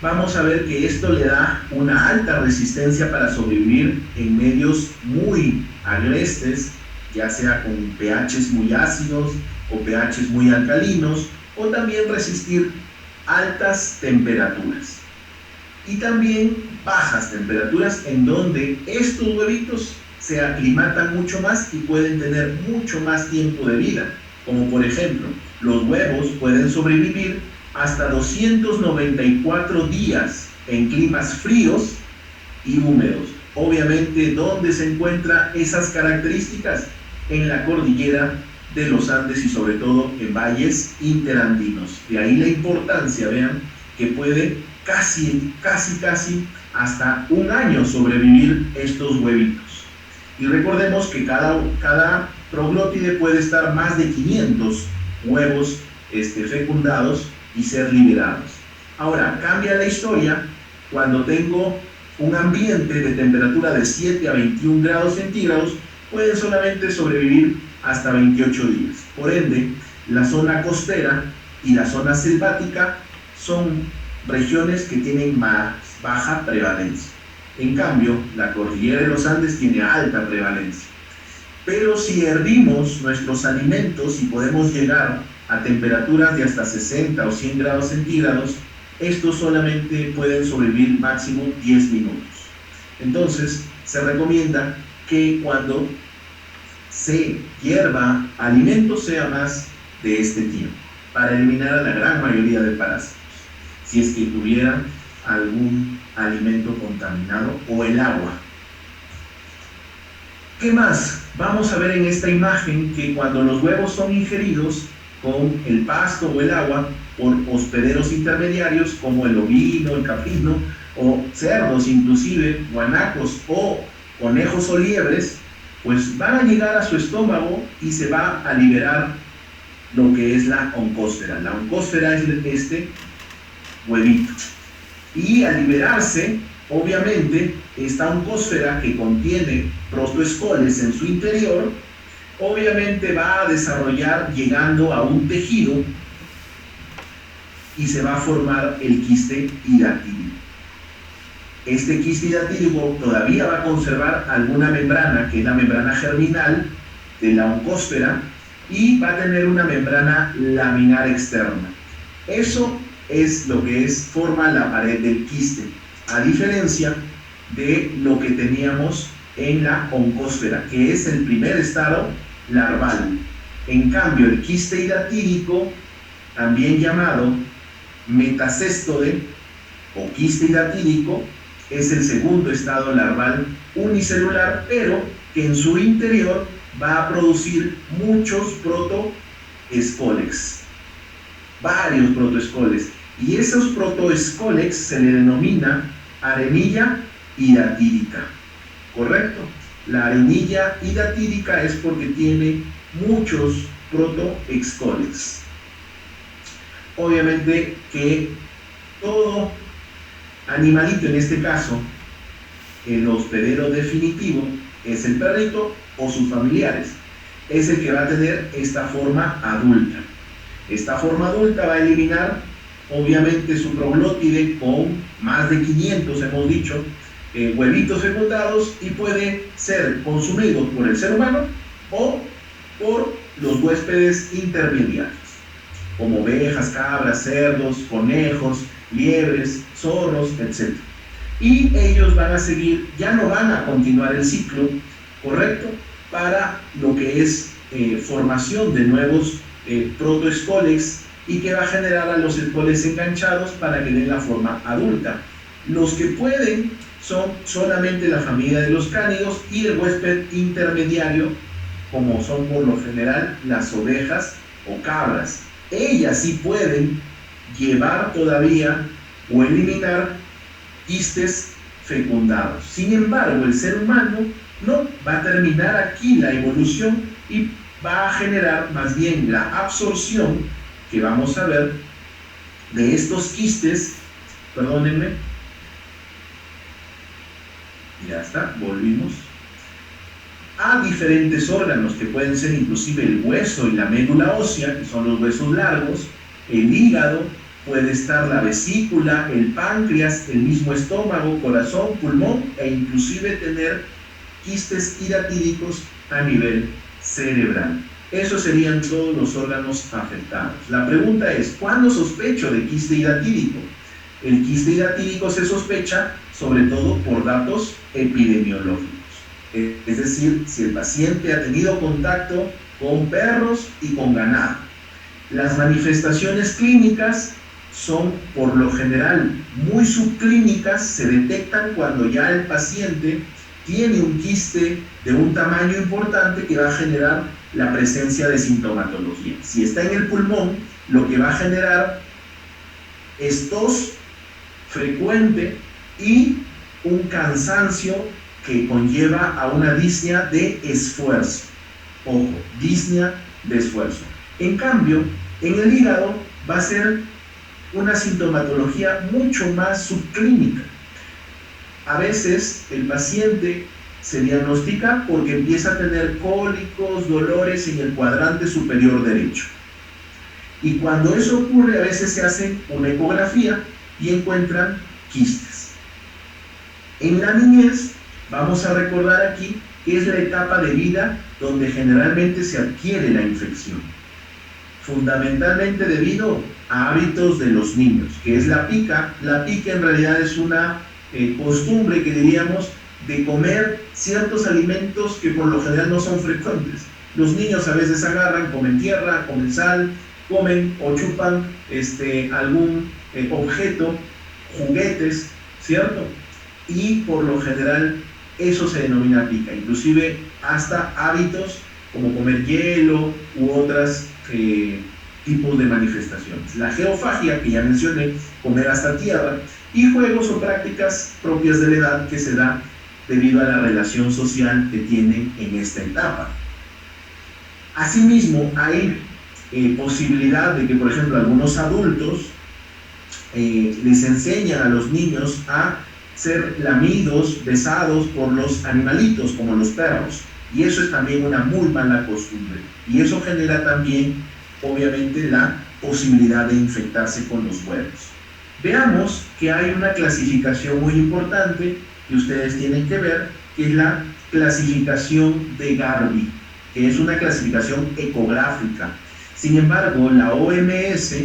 Vamos a ver que esto le da una alta resistencia para sobrevivir en medios muy agrestes, ya sea con pHs muy ácidos o pHs muy alcalinos, o también resistir altas temperaturas y también bajas temperaturas, en donde estos huevitos se aclimatan mucho más y pueden tener mucho más tiempo de vida. Como por ejemplo, los huevos pueden sobrevivir hasta 294 días en climas fríos y húmedos. Obviamente, ¿dónde se encuentran esas características? En la cordillera de los Andes y sobre todo en valles interandinos. De ahí la importancia, vean, que puede casi hasta un año sobrevivir estos huevitos. Y recordemos que cada proglótide puede estar más de 500 huevos fecundados y ser liberados. Ahora, cambia la historia cuando tengo un ambiente de temperatura de 7 a 21 grados centígrados, pueden solamente sobrevivir hasta 28 días. Por ende, la zona costera y la zona selvática son regiones que tienen más baja prevalencia. En cambio, la cordillera de los Andes tiene alta prevalencia. Pero si hervimos nuestros alimentos y podemos llegar a temperaturas de hasta 60 o 100 grados centígrados, estos solamente pueden sobrevivir máximo 10 minutos. Entonces, se recomienda que cuando se hierva alimento sea más de este tiempo, para eliminar a la gran mayoría de parásitos, si es que tuviera algún alimento contaminado o el agua. ¿Qué más? Vamos a ver en esta imagen que cuando los huevos son ingeridos con el pasto o el agua por hospederos intermediarios como el ovino, el caprino o cerdos, inclusive guanacos o conejos o liebres, pues van a llegar a su estómago y se va a liberar lo que es la oncósfera. La oncósfera es este huevito. Y al liberarse, obviamente, esta oncósfera que contiene protoescoles en su interior, obviamente va a desarrollar llegando a un tejido y se va a formar el quiste hidatídico. Este quiste hidatídico todavía va a conservar alguna membrana, que es la membrana germinal de la oncósfera, y va a tener una membrana laminar externa. Eso es lo que forma la pared del quiste, a diferencia de lo que teníamos en la oncósfera, que es el primer estado larval. En cambio, el quiste hidatídico, también llamado metacéstode o quiste hidatídico, es el segundo estado larval unicelular, pero que en su interior va a producir muchos protoescólex, varios protoescoles, y esos protoescólex se le denomina arenilla hidatídica, ¿correcto? La arenilla hidatídica es porque tiene muchos protoescolex. Obviamente que todo animalito, en este caso el hospedero definitivo, es el perrito o sus familiares, es el que va a tener esta forma adulta. Esta forma adulta va a eliminar obviamente su proglótide con más de 500, hemos dicho, huevitos fecundados, y puede ser consumido por el ser humano o por los huéspedes intermediarios, como ovejas, cabras, cerdos, conejos, liebres, zorros, etc. Y ellos van a seguir, ya no van a continuar el ciclo, ¿correcto?, para lo que es formación de nuevos protoescolex, y que va a generar a los escoles enganchados para que den la forma adulta. Los que pueden son solamente la familia de los cánidos y el huésped intermediario, como son por lo general las ovejas o cabras. Ellas sí pueden llevar todavía o eliminar quistes fecundados. Sin embargo, el ser humano no va a terminar aquí la evolución y va a generar más bien la absorción, que vamos a ver, de estos quistes. Perdónenme, ya está, volvimos a diferentes órganos que pueden ser inclusive el hueso y la médula ósea, que son los huesos largos, el hígado, puede estar la vesícula, el páncreas, el mismo estómago, corazón, pulmón, e inclusive tener quistes hidatídicos a nivel cerebral. Esos serían todos los órganos afectados. La pregunta es, ¿cuándo sospecho de quiste hidatídico? El quiste hidatídico se sospecha sobre todo por datos epidemiológicos. Es decir, si el paciente ha tenido contacto con perros y con ganado. Las manifestaciones clínicas son por lo general muy subclínicas, se detectan cuando ya el paciente tiene un quiste de un tamaño importante que va a generar la presencia de sintomatología. Si está en el pulmón, lo que va a generar es tos frecuente y un cansancio que conlleva a una disnea de esfuerzo. Ojo, disnea de esfuerzo. En cambio, en el hígado va a ser una sintomatología mucho más subclínica. A veces el paciente se diagnostica porque empieza a tener cólicos, dolores en el cuadrante superior derecho. Y cuando eso ocurre, a veces se hace una ecografía y encuentran quistes. En la niñez, vamos a recordar aquí que es la etapa de vida donde generalmente se adquiere la infección. fundamentalmente debido a hábitos de los niños, que es la pica. La pica en realidad es una costumbre que diríamos de comer ciertos alimentos que por lo general no son frecuentes. Los niños a veces agarran, comen tierra, comen sal, comen o chupan algún objeto, juguetes, ¿cierto? Y por lo general eso se denomina pica, inclusive hasta hábitos como comer hielo u otros tipos de manifestaciones. La geofagia, que ya mencioné, comer hasta tierra, y juegos o prácticas propias de la edad que se da debido a la relación social que tienen en esta etapa. Asimismo, hay posibilidad de que, por ejemplo, algunos adultos les enseñan a los niños a ser lamidos, besados por los animalitos, como los perros, y eso es también una muy mala costumbre, y eso genera también, obviamente, la posibilidad de infectarse con los huevos. Veamos que hay una clasificación muy importante que ustedes tienen que ver, que es la clasificación de Garvey, que es una clasificación ecográfica. Sin embargo, la OMS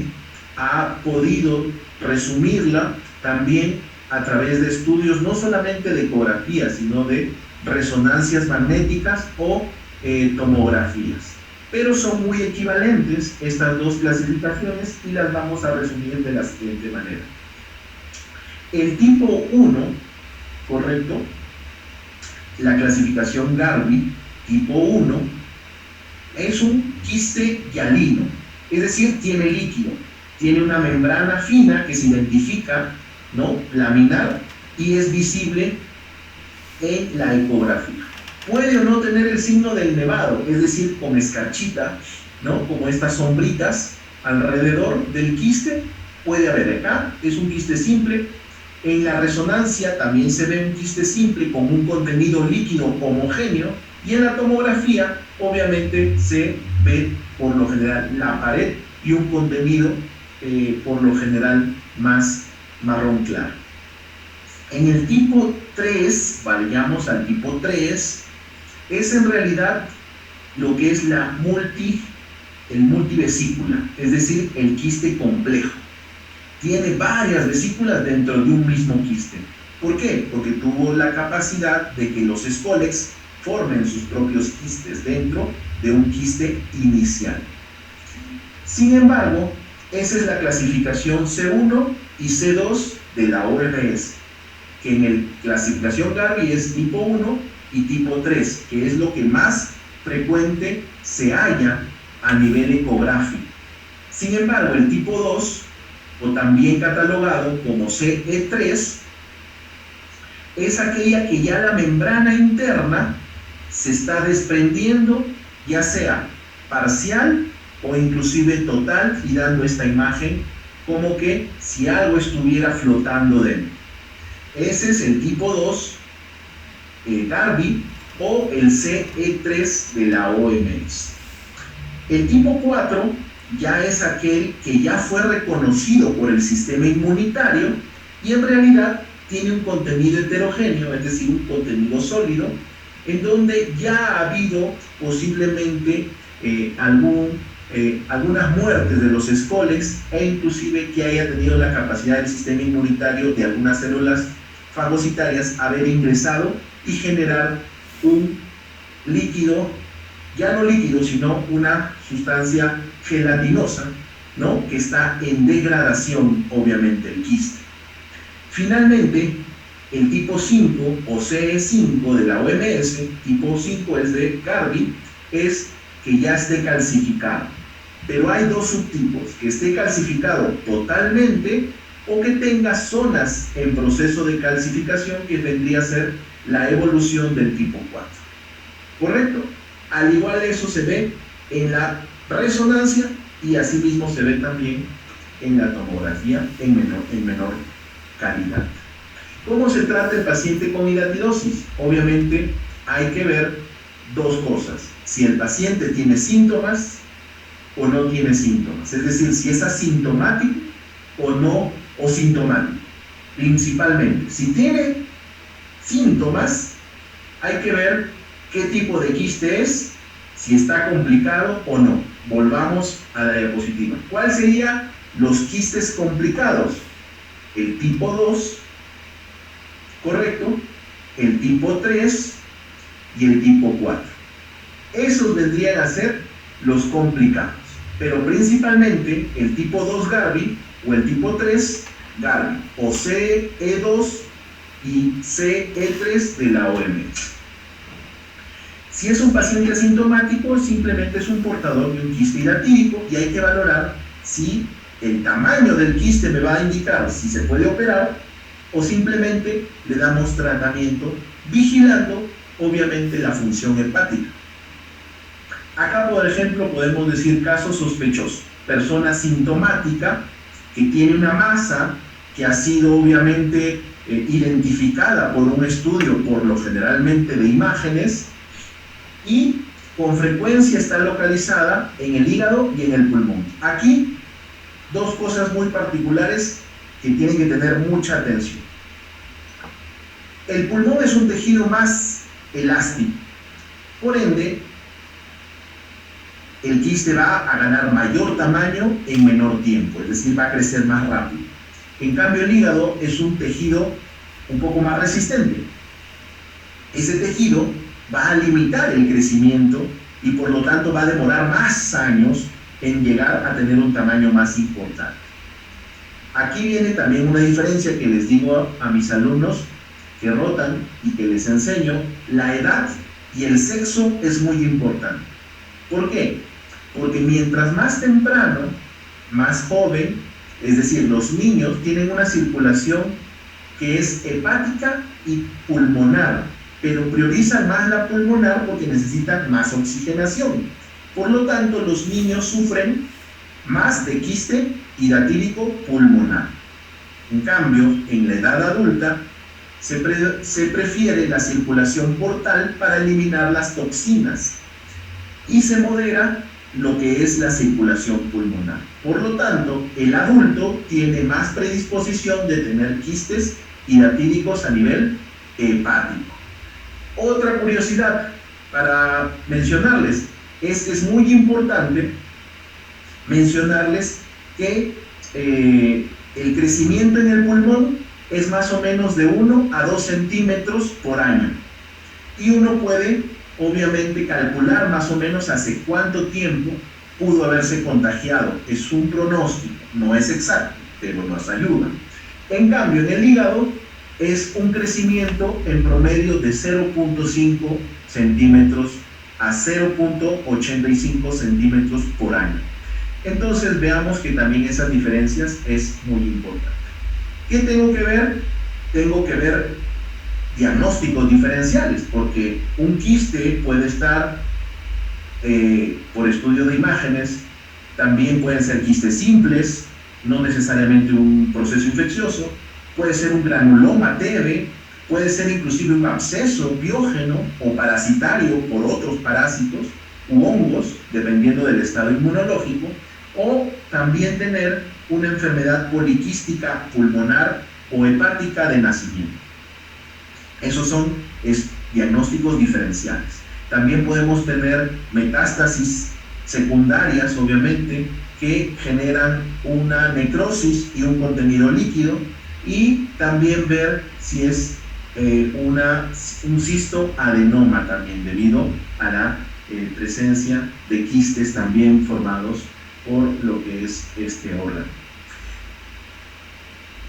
ha podido resumirla también a través de estudios no solamente de ecografía, sino de resonancias magnéticas o tomografías. Pero son muy equivalentes estas dos clasificaciones y las vamos a resumir de la siguiente manera. El tipo 1, correcto, la clasificación Garvey, tipo 1, es un quiste hialino, es decir, tiene líquido, tiene una membrana fina que se identifica, ¿no?, laminar, y es visible en la ecografía. Puede o no tener el signo del nevado, es decir, con escarchita, ¿no?, como estas sombritas alrededor del quiste, puede haber. Acá es un quiste simple. En la resonancia también se ve un quiste simple con un contenido líquido homogéneo, y en la tomografía obviamente se ve por lo general la pared y un contenido por lo general más marrón claro. En el tipo 3, vayamos al tipo 3, es en realidad lo que es el multivesícula, es decir, el quiste complejo. Tiene varias vesículas dentro de un mismo quiste. ¿Por qué? Porque tuvo la capacidad de que los escólex formen sus propios quistes dentro de un quiste inicial. Sin embargo, esa es la clasificación C1 y C2 de la OMS, que en la clasificación Garvey es tipo 1 y tipo 3, que es lo que más frecuente se halla a nivel ecográfico. Sin embargo, el tipo 2, o también catalogado como CE3, es aquella que ya la membrana interna se está desprendiendo, ya sea parcial o inclusive total, y dando esta imagen como que si algo estuviera flotando dentro. Ese es el tipo 2 Garvey o el CE3 de la OMS. El tipo 4 ya es aquel que ya fue reconocido por el sistema inmunitario y en realidad tiene un contenido heterogéneo, es decir, un contenido sólido, en donde ya ha habido posiblemente algunas muertes de los escólex, e inclusive que haya tenido la capacidad del sistema inmunitario de algunas células fagocitarias haber ingresado y generar un líquido, ya no líquido, sino una sustancia gelatinosa, ¿no?, que está en degradación, obviamente, el quiste. Finalmente, el tipo 5 o CE5 de la OMS, tipo 5 es de Garvey, es que ya esté calcificado. Pero hay dos subtipos: que esté calcificado totalmente o que tenga zonas en proceso de calcificación, que vendría a ser la evolución del tipo 4. ¿Correcto? Al igual eso se ve en la resonancia y asimismo se ve también en la tomografía en menor calidad. ¿Cómo se trata el paciente con hidatidosis? Obviamente hay que ver dos cosas: si el paciente tiene síntomas o no tiene síntomas, es decir, si es asintomático o no, o sintomático. Principalmente, si tiene síntomas, hay que ver qué tipo de quiste es, si está complicado o no. Volvamos a la diapositiva. ¿Cuáles serían los quistes complicados? El tipo 2, ¿correcto? El tipo 3 y el tipo 4. Esos vendrían a ser los complicados, pero principalmente el tipo 2 Garvey o el tipo 3 Garvey, o CE2 y CE3 de la OMS. Si es un paciente asintomático, simplemente es un portador de un quiste hidatídico y hay que valorar si el tamaño del quiste me va a indicar si se puede operar o simplemente le damos tratamiento vigilando obviamente la función hepática. Acá, por ejemplo, podemos decir caso sospechoso, persona sintomática que tiene una masa que ha sido obviamente identificada por un estudio, por lo generalmente de imágenes, y con frecuencia está localizada en el hígado y en el pulmón. Aquí, dos cosas muy particulares que tienen que tener mucha atención. El pulmón es un tejido más elástico, por ende, el quiste va a ganar mayor tamaño en menor tiempo, es decir, va a crecer más rápido. En cambio, el hígado es un tejido un poco más resistente. Ese tejido va a limitar el crecimiento y por lo tanto va a demorar más años en llegar a tener un tamaño más importante. Aquí viene también una diferencia que les digo a mis alumnos que rotan y que les enseño. La edad y el sexo es muy importante. ¿Por qué? Porque mientras más temprano, más joven, es decir, los niños tienen una circulación que es hepática y pulmonar, pero priorizan más la pulmonar porque necesitan más oxigenación. Por lo tanto, los niños sufren más de quiste hidatídico pulmonar. En cambio, en la edad adulta, se prefiere la circulación portal para eliminar las toxinas y se modera lo que es la circulación pulmonar. Por lo tanto, el adulto tiene más predisposición de tener quistes hidatídicos a nivel hepático. Otra curiosidad para mencionarles es que es muy importante mencionarles que el crecimiento en el pulmón es más o menos de 1 a 2 centímetros por año y uno puede obviamente calcular más o menos hace cuánto tiempo pudo haberse contagiado. Es un pronóstico, no es exacto, pero nos ayuda. En cambio, en el hígado es un crecimiento en promedio de 0.5 centímetros a 0.85 centímetros por año. Entonces veamos que también esas diferencias es muy importante. ¿Qué tengo que ver? Tengo que ver diagnósticos diferenciales, porque un quiste puede estar por estudio de imágenes, también pueden ser quistes simples, no necesariamente un proceso infeccioso, puede ser un granuloma TB, puede ser inclusive un absceso biógeno o parasitario por otros parásitos u hongos, dependiendo del estado inmunológico, o también tener una enfermedad poliquística pulmonar o hepática de nacimiento. Esos son diagnósticos diferenciales. También podemos tener metástasis secundarias, obviamente, que generan una necrosis y un contenido líquido, y también ver si es un cistoadenoma también, debido a la presencia de quistes también formados por lo que es este órgano.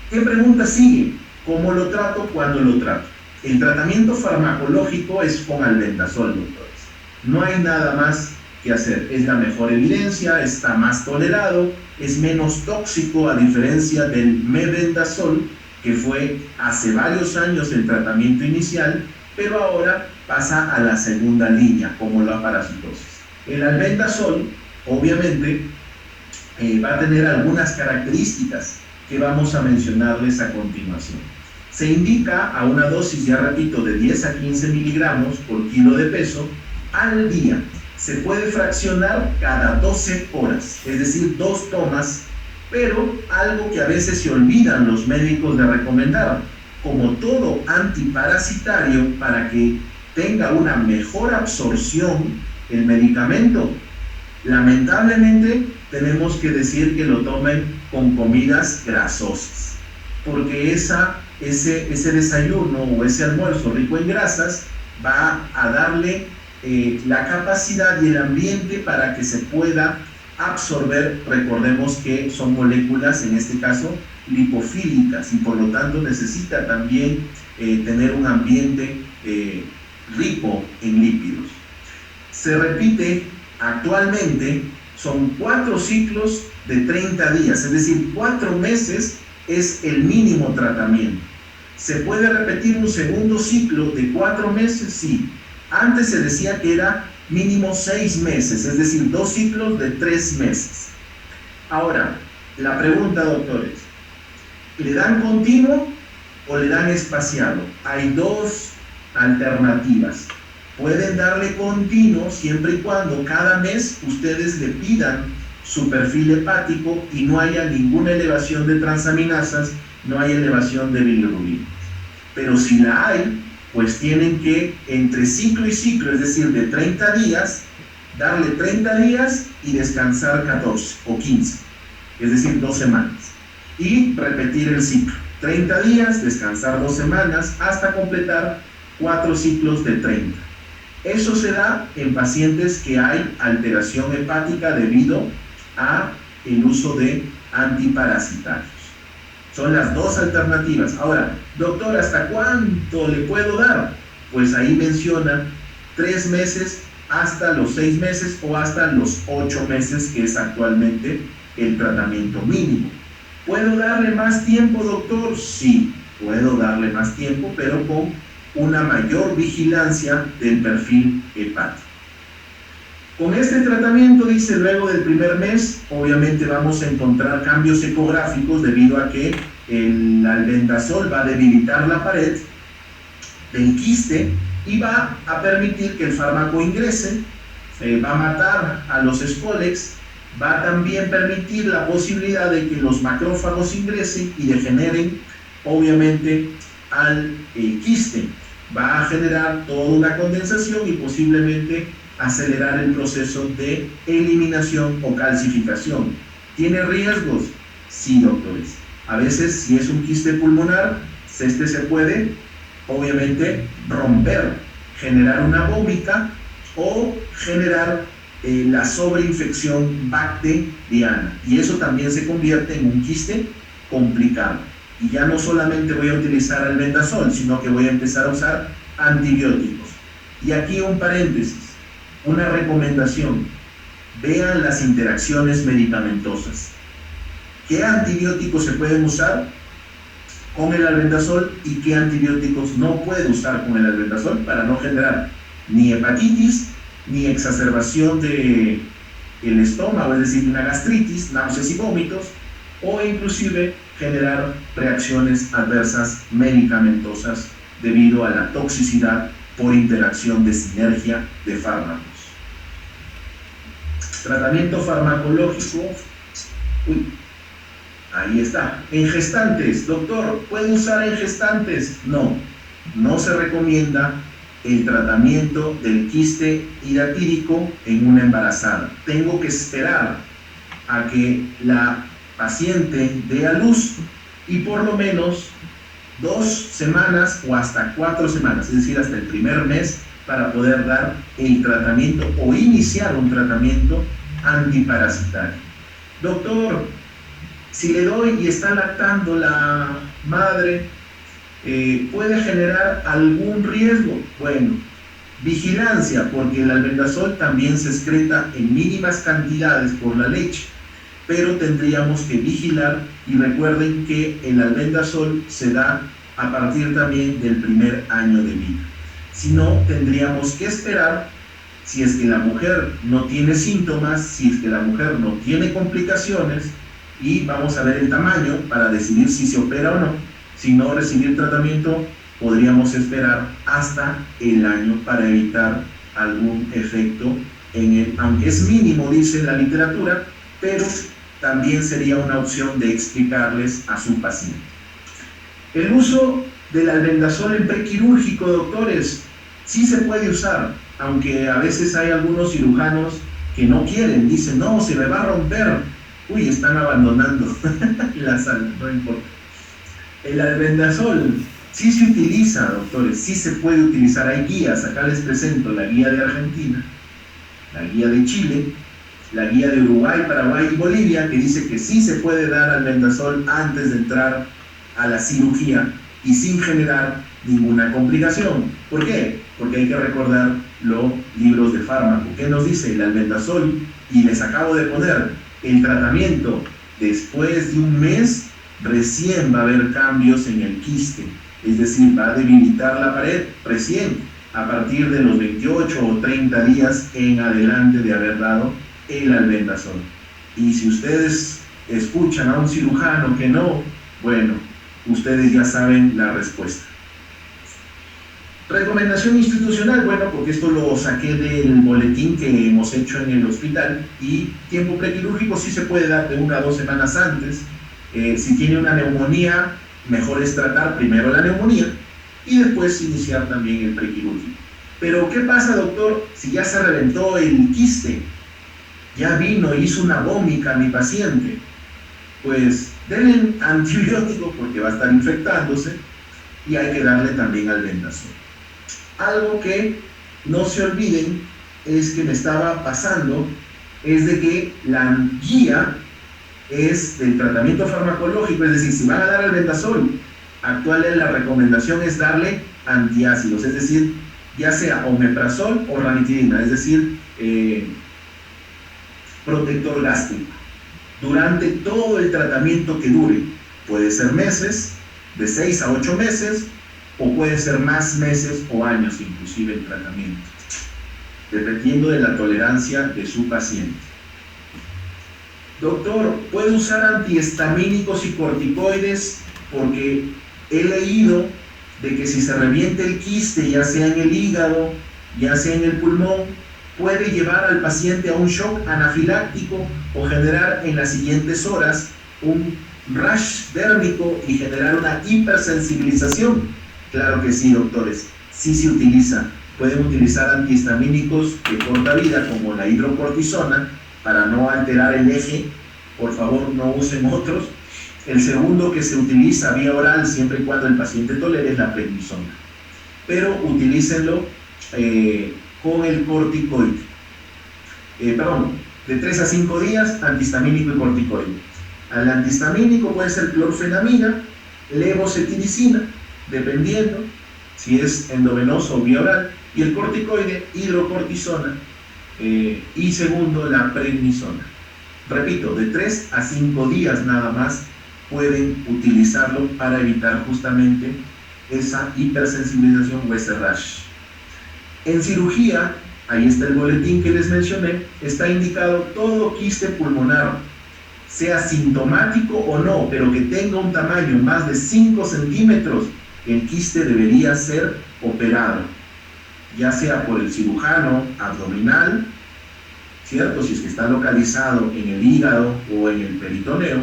¿Qué pregunta sigue? ¿Cómo lo trato? ¿Cuándo lo trato? El tratamiento farmacológico es con albendazol, doctores. No hay nada más que hacer. Es la mejor evidencia, está más tolerado, es menos tóxico a diferencia del mebendazol, que fue hace varios años el tratamiento inicial, pero ahora pasa a la segunda línea, como la parasitosis. El albendazol, obviamente, va a tener algunas características que vamos a mencionarles a continuación. Se indica a una dosis, ya repito, de 10 a 15 miligramos por kilo de peso al día. Se puede fraccionar cada 12 horas, es decir, 2 tomas, pero algo que a veces se olvidan los médicos de recomendar, como todo antiparasitario, para que tenga una mejor absorción el medicamento, Lamentablemente tenemos que decir que lo tomen con comidas grasosas, porque ese desayuno o ese almuerzo rico en grasas va a darle la capacidad y el ambiente para que se pueda absorber. Recordemos que son moléculas, en este caso, lipofílicas, y por lo tanto necesita también tener un ambiente rico en lípidos. Se repite actualmente, son 4 ciclos de 30 días, es decir, 4 meses es el mínimo tratamiento. ¿Se puede repetir un segundo ciclo de 4 meses? Sí. Antes se decía que era mínimo 6 meses, es decir, 2 ciclos de 3 meses. Ahora, la pregunta, doctores, ¿le dan continuo o le dan espaciado? Hay 2 alternativas. Pueden darle continuo siempre y cuando cada mes ustedes le pidan su perfil hepático y no haya ninguna elevación de transaminasas, no hay elevación de bilirrubina. Pero si la hay, pues tienen que entre ciclo y ciclo, es decir, de 30 días, darle 30 días y descansar 14 o 15, es decir, 2 semanas. Y repetir el ciclo, 30 días, descansar 2 semanas, hasta completar 4 ciclos de 30. Eso se da en pacientes que hay alteración hepática debido a el uso de antiparasitarios. Son las 2 alternativas. Ahora, doctor, ¿hasta cuánto le puedo dar? Pues ahí menciona 3 meses hasta los 6 meses o hasta los 8 meses, que es actualmente el tratamiento mínimo. ¿Puedo darle más tiempo, doctor? Sí, puedo darle más tiempo, pero con una mayor vigilancia del perfil hepático. Con este tratamiento, dice, luego del primer mes, obviamente vamos a encontrar cambios ecográficos debido a que el albendazol va a debilitar la pared del quiste y va a permitir que el fármaco ingrese, va a matar a los escólex, va a también permitir la posibilidad de que los macrófagos ingresen y degeneren, obviamente, al quiste. Va a generar toda una condensación y posiblemente acelerar el proceso de eliminación o calcificación. ¿Tiene riesgos? Sí, doctores. A veces, si es un quiste pulmonar, este se puede, obviamente, romper, generar una vómita o generar la sobreinfección bacteriana. Y eso también se convierte en un quiste complicado. Y ya no solamente voy a utilizar albendazol, sino que voy a empezar a usar antibióticos. Y aquí un paréntesis, una recomendación: vean las interacciones medicamentosas. ¿Qué antibióticos se pueden usar con el albendazol y qué antibióticos no puede usar con el albendazol para no generar ni hepatitis, ni exacerbación del estómago, es decir, una gastritis, náuseas y vómitos, o inclusive generar reacciones adversas medicamentosas debido a la toxicidad por interacción de sinergia de fármacos? Tratamiento farmacológico. Ahí está. En gestantes, doctor, ¿puede usar en gestantes? No, no se recomienda el tratamiento del quiste hidatídico en una embarazada. Tengo que esperar a que la paciente dé a luz y por lo menos 2 semanas o hasta 4 semanas, es decir, hasta el primer mes, para poder dar el tratamiento o iniciar un tratamiento antiparasitario. Doctor, si le doy y está lactando la madre, ¿puede generar algún riesgo? Bueno, vigilancia, porque el albendazol también se excreta en mínimas cantidades por la leche, pero tendríamos que vigilar. Y recuerden que el albendazol se da a partir también del primer año de vida. Si no, tendríamos que esperar, si es que la mujer no tiene síntomas, si es que la mujer no tiene complicaciones, y vamos a ver el tamaño para decidir si se opera o no. Si no recibir tratamiento, podríamos esperar hasta el año para evitar algún efecto en él, aunque es mínimo, dice la literatura, pero también sería una opción de explicarles a su paciente. El uso del albendazol en prequirúrgico, doctores, sí se puede usar, aunque a veces hay algunos cirujanos que no quieren, dicen, no, se me va a romper. Uy, están abandonando la sala, no importa. El albendazol sí se utiliza, doctores, sí se puede utilizar. Hay guías, acá les presento la guía de Argentina, la guía de Chile, la guía de Uruguay, Paraguay y Bolivia, que dice que sí se puede dar albendazol antes de entrar a la cirugía y sin generar ninguna complicación. ¿Por qué? Porque hay que recordar los libros de fármaco. ¿Qué nos dice el albendazol? Y les acabo de poner el tratamiento después de un mes. Recién va a haber cambios en el quiste, es decir, va a debilitar la pared recién a partir de los 28 o 30 días en adelante de haber dado el albendazol. Y si ustedes escuchan a un cirujano que no, bueno, ustedes ya saben la respuesta. Recomendación institucional, bueno, porque esto lo saqué del boletín que hemos hecho en el hospital, y tiempo prequirúrgico sí se puede dar de 1 a 2 semanas antes. Si tiene una neumonía, mejor es tratar primero la neumonía y después iniciar también el prequirúrgico. Pero ¿qué pasa, doctor, si ya se reventó el quiste? Ya vino, hizo una vómica mi paciente. Pues denle antibiótico porque va a estar infectándose, y hay que darle también albendazol. Algo que no se olviden es que me estaba pasando, es de que la guía es del tratamiento farmacológico, es decir, si van a dar albendazol, actualmente la recomendación es darle antiácidos, es decir, ya sea omeprazol o ranitidina, es decir, protector gástrico, durante todo el tratamiento que dure. Puede ser meses, de 6 a 8 meses, o puede ser más meses o años inclusive el tratamiento, dependiendo de la tolerancia de su paciente. Doctor, ¿puede usar antihistamínicos y corticoides? Porque he leído de que si se revienta el quiste, ya sea en el hígado, ya sea en el pulmón, puede llevar al paciente a un shock anafiláctico o generar en las siguientes horas un rash dérmico y generar una hipersensibilización. Claro que sí, doctores, sí se utiliza. Pueden utilizar antihistamínicos de corta vida como la hidrocortisona, para no alterar el eje. Por favor, no usen otros. El segundo que se utiliza vía oral, siempre y cuando el paciente tolere, es la prednisona. Pero utilícenlo con el corticoide. De 3 a 5 días, antihistamínico y corticoide. Al antihistamínico puede ser clorfenamina, levocetiricina, dependiendo si es endovenoso o vía oral, y el corticoide, hidrocortisona, y segundo, la prednisona. Repito, de 3 a 5 días nada más pueden utilizarlo para evitar justamente esa hipersensibilización o ese rash. En cirugía, ahí está el boletín que les mencioné, está indicado todo quiste pulmonar, sea sintomático o no, pero que tenga un tamaño más de 5 centímetros, el quiste debería ser operado, ya sea por el cirujano abdominal, ¿cierto? Si es que está localizado en el hígado o en el peritoneo,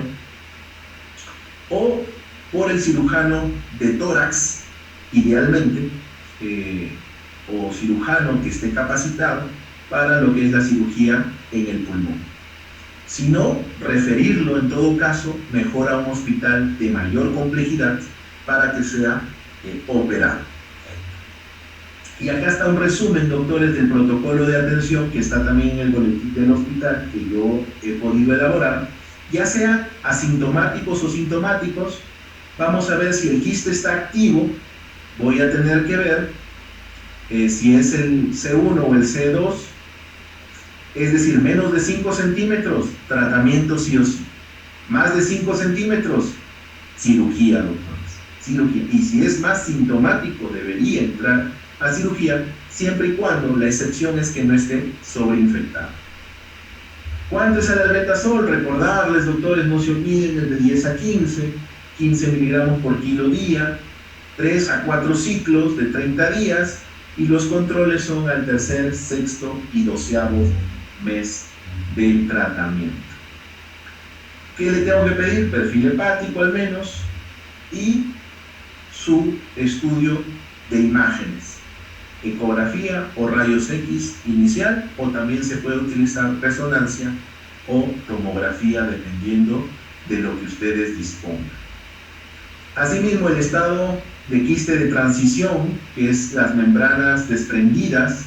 o por el cirujano de tórax, idealmente, o cirujano que esté capacitado para lo que es la cirugía en el pulmón. Si no, referirlo en todo caso mejor a un hospital de mayor complejidad para que sea operado. Y acá está un resumen, doctores, del protocolo de atención que está también en el boletín del hospital que yo he podido elaborar, ya sea asintomáticos o sintomáticos. Vamos a ver si el quiste está activo. Voy a tener que ver si es el C1 o el C2, es decir, menos de 5 centímetros, tratamiento sí o sí. Más de 5 centímetros, cirugía, doctores, cirugía. Y si es más sintomático, debería entrar a cirugía, siempre y cuando la excepción es que no esté sobreinfectado. ¿Cuánto es el albendazol? Recordarles, doctores, no se olviden, es de 10 a 15 miligramos por kilo día, 3 a 4 ciclos de 30 días, y los controles son al tercer, sexto y 12º mes del tratamiento. ¿Qué le tengo que pedir? Perfil hepático al menos, y su estudio de imágenes. ecografía o rayos X inicial, o también se puede utilizar resonancia o tomografía dependiendo de lo que ustedes dispongan. Asimismo, el estado de quiste de transición, que es las membranas desprendidas,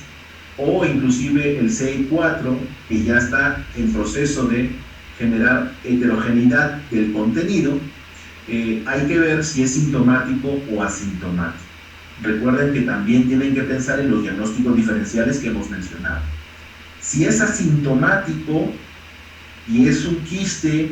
o inclusive el CE4, que ya está en proceso de generar heterogeneidad del contenido, hay que ver si es sintomático o asintomático. Recuerden que también tienen que pensar en los diagnósticos diferenciales que hemos mencionado. Si es asintomático y es un quiste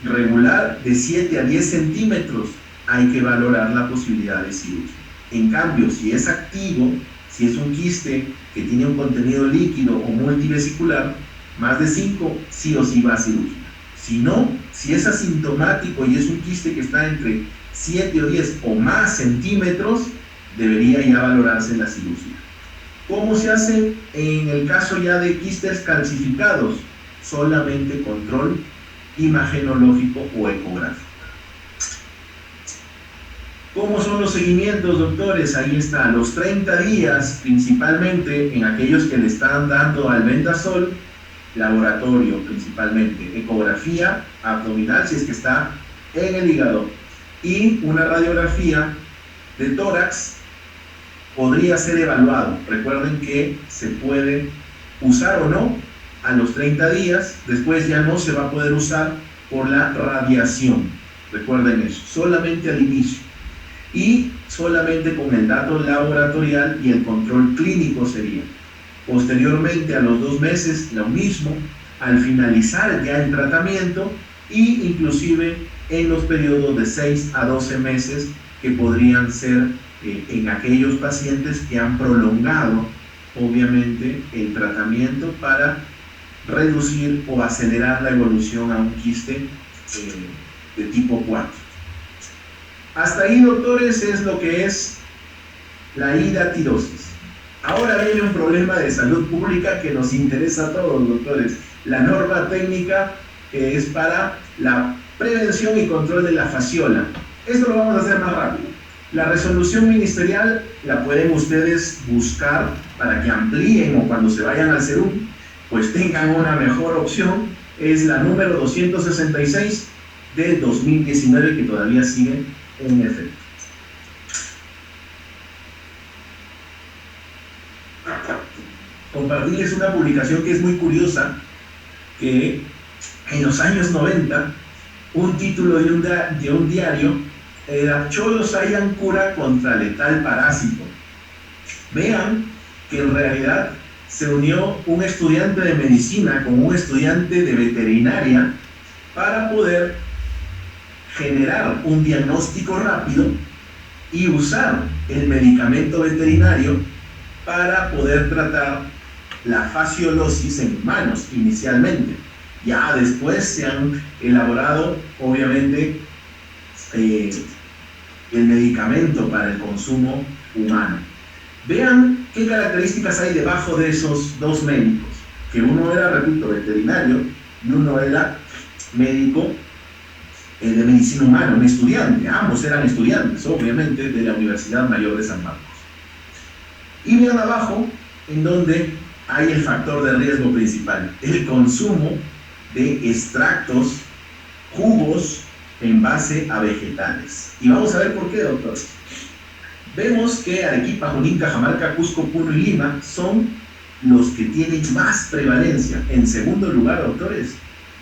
regular de 7 a 10 centímetros, hay que valorar la posibilidad de cirugía. En cambio, si es activo, si es un quiste que tiene un contenido líquido o multivesicular, más de 5, sí o sí va a cirugía. Si no, si es asintomático y es un quiste que está entre 7 o 10 o más centímetros, debería ya valorarse la cirugía. ¿Cómo se hace en el caso ya de quistes calcificados? Solamente control imagenológico o ecográfico. ¿Cómo son los seguimientos, doctores? Ahí está, a los 30 días, principalmente en aquellos que le están dando albendazol, laboratorio principalmente, ecografía abdominal si es que está en el hígado, y una radiografía de tórax podría ser evaluado. Recuerden que se puede usar o no a los 30 días, después ya no se va a poder usar por la radiación. Recuerden eso, solamente al inicio. Y solamente con el dato laboratorial y el control clínico sería. Posteriormente, a los 2 meses, lo mismo, al finalizar ya el tratamiento, y inclusive en los periodos de 6 a 12 meses, que podrían ser en aquellos pacientes que han prolongado, obviamente, el tratamiento para reducir o acelerar la evolución a un quiste de tipo 4. Hasta ahí, doctores, es lo que es la hidatidosis. Ahora viene un problema de salud pública que nos interesa a todos, doctores. La norma técnica que es para la prevención y control de la fasciola. Esto lo vamos a hacer más rápido. La resolución ministerial la pueden ustedes buscar para que amplíen, o cuando se vayan al CERUM, pues tengan una mejor opción. Es la número 266 de 2019, que todavía sigue en efecto. Compartirles una publicación que es muy curiosa, que en los años 90, un título de un diario era "Cholos hayan cura contra letal parásito". Vean que en realidad se unió un estudiante de medicina con un estudiante de veterinaria para poder generar un diagnóstico rápido y usar el medicamento veterinario para poder tratar la fasciolosis en humanos inicialmente. Ya después se han elaborado, obviamente, el medicamento para el consumo humano. Vean qué características hay debajo de esos dos médicos, que uno era, repito, veterinario, y uno era médico de medicina humana, un estudiante. Ambos eran estudiantes, obviamente, de la Universidad Mayor de San Marcos. Y vean abajo, en donde hay el factor de riesgo principal, el consumo de extractos, jugos en base a vegetales. Y vamos a ver por qué, doctores. Vemos que Arequipa, Junín, Cajamarca, Cusco, Puno y Lima son los que tienen más prevalencia. En segundo lugar, doctores,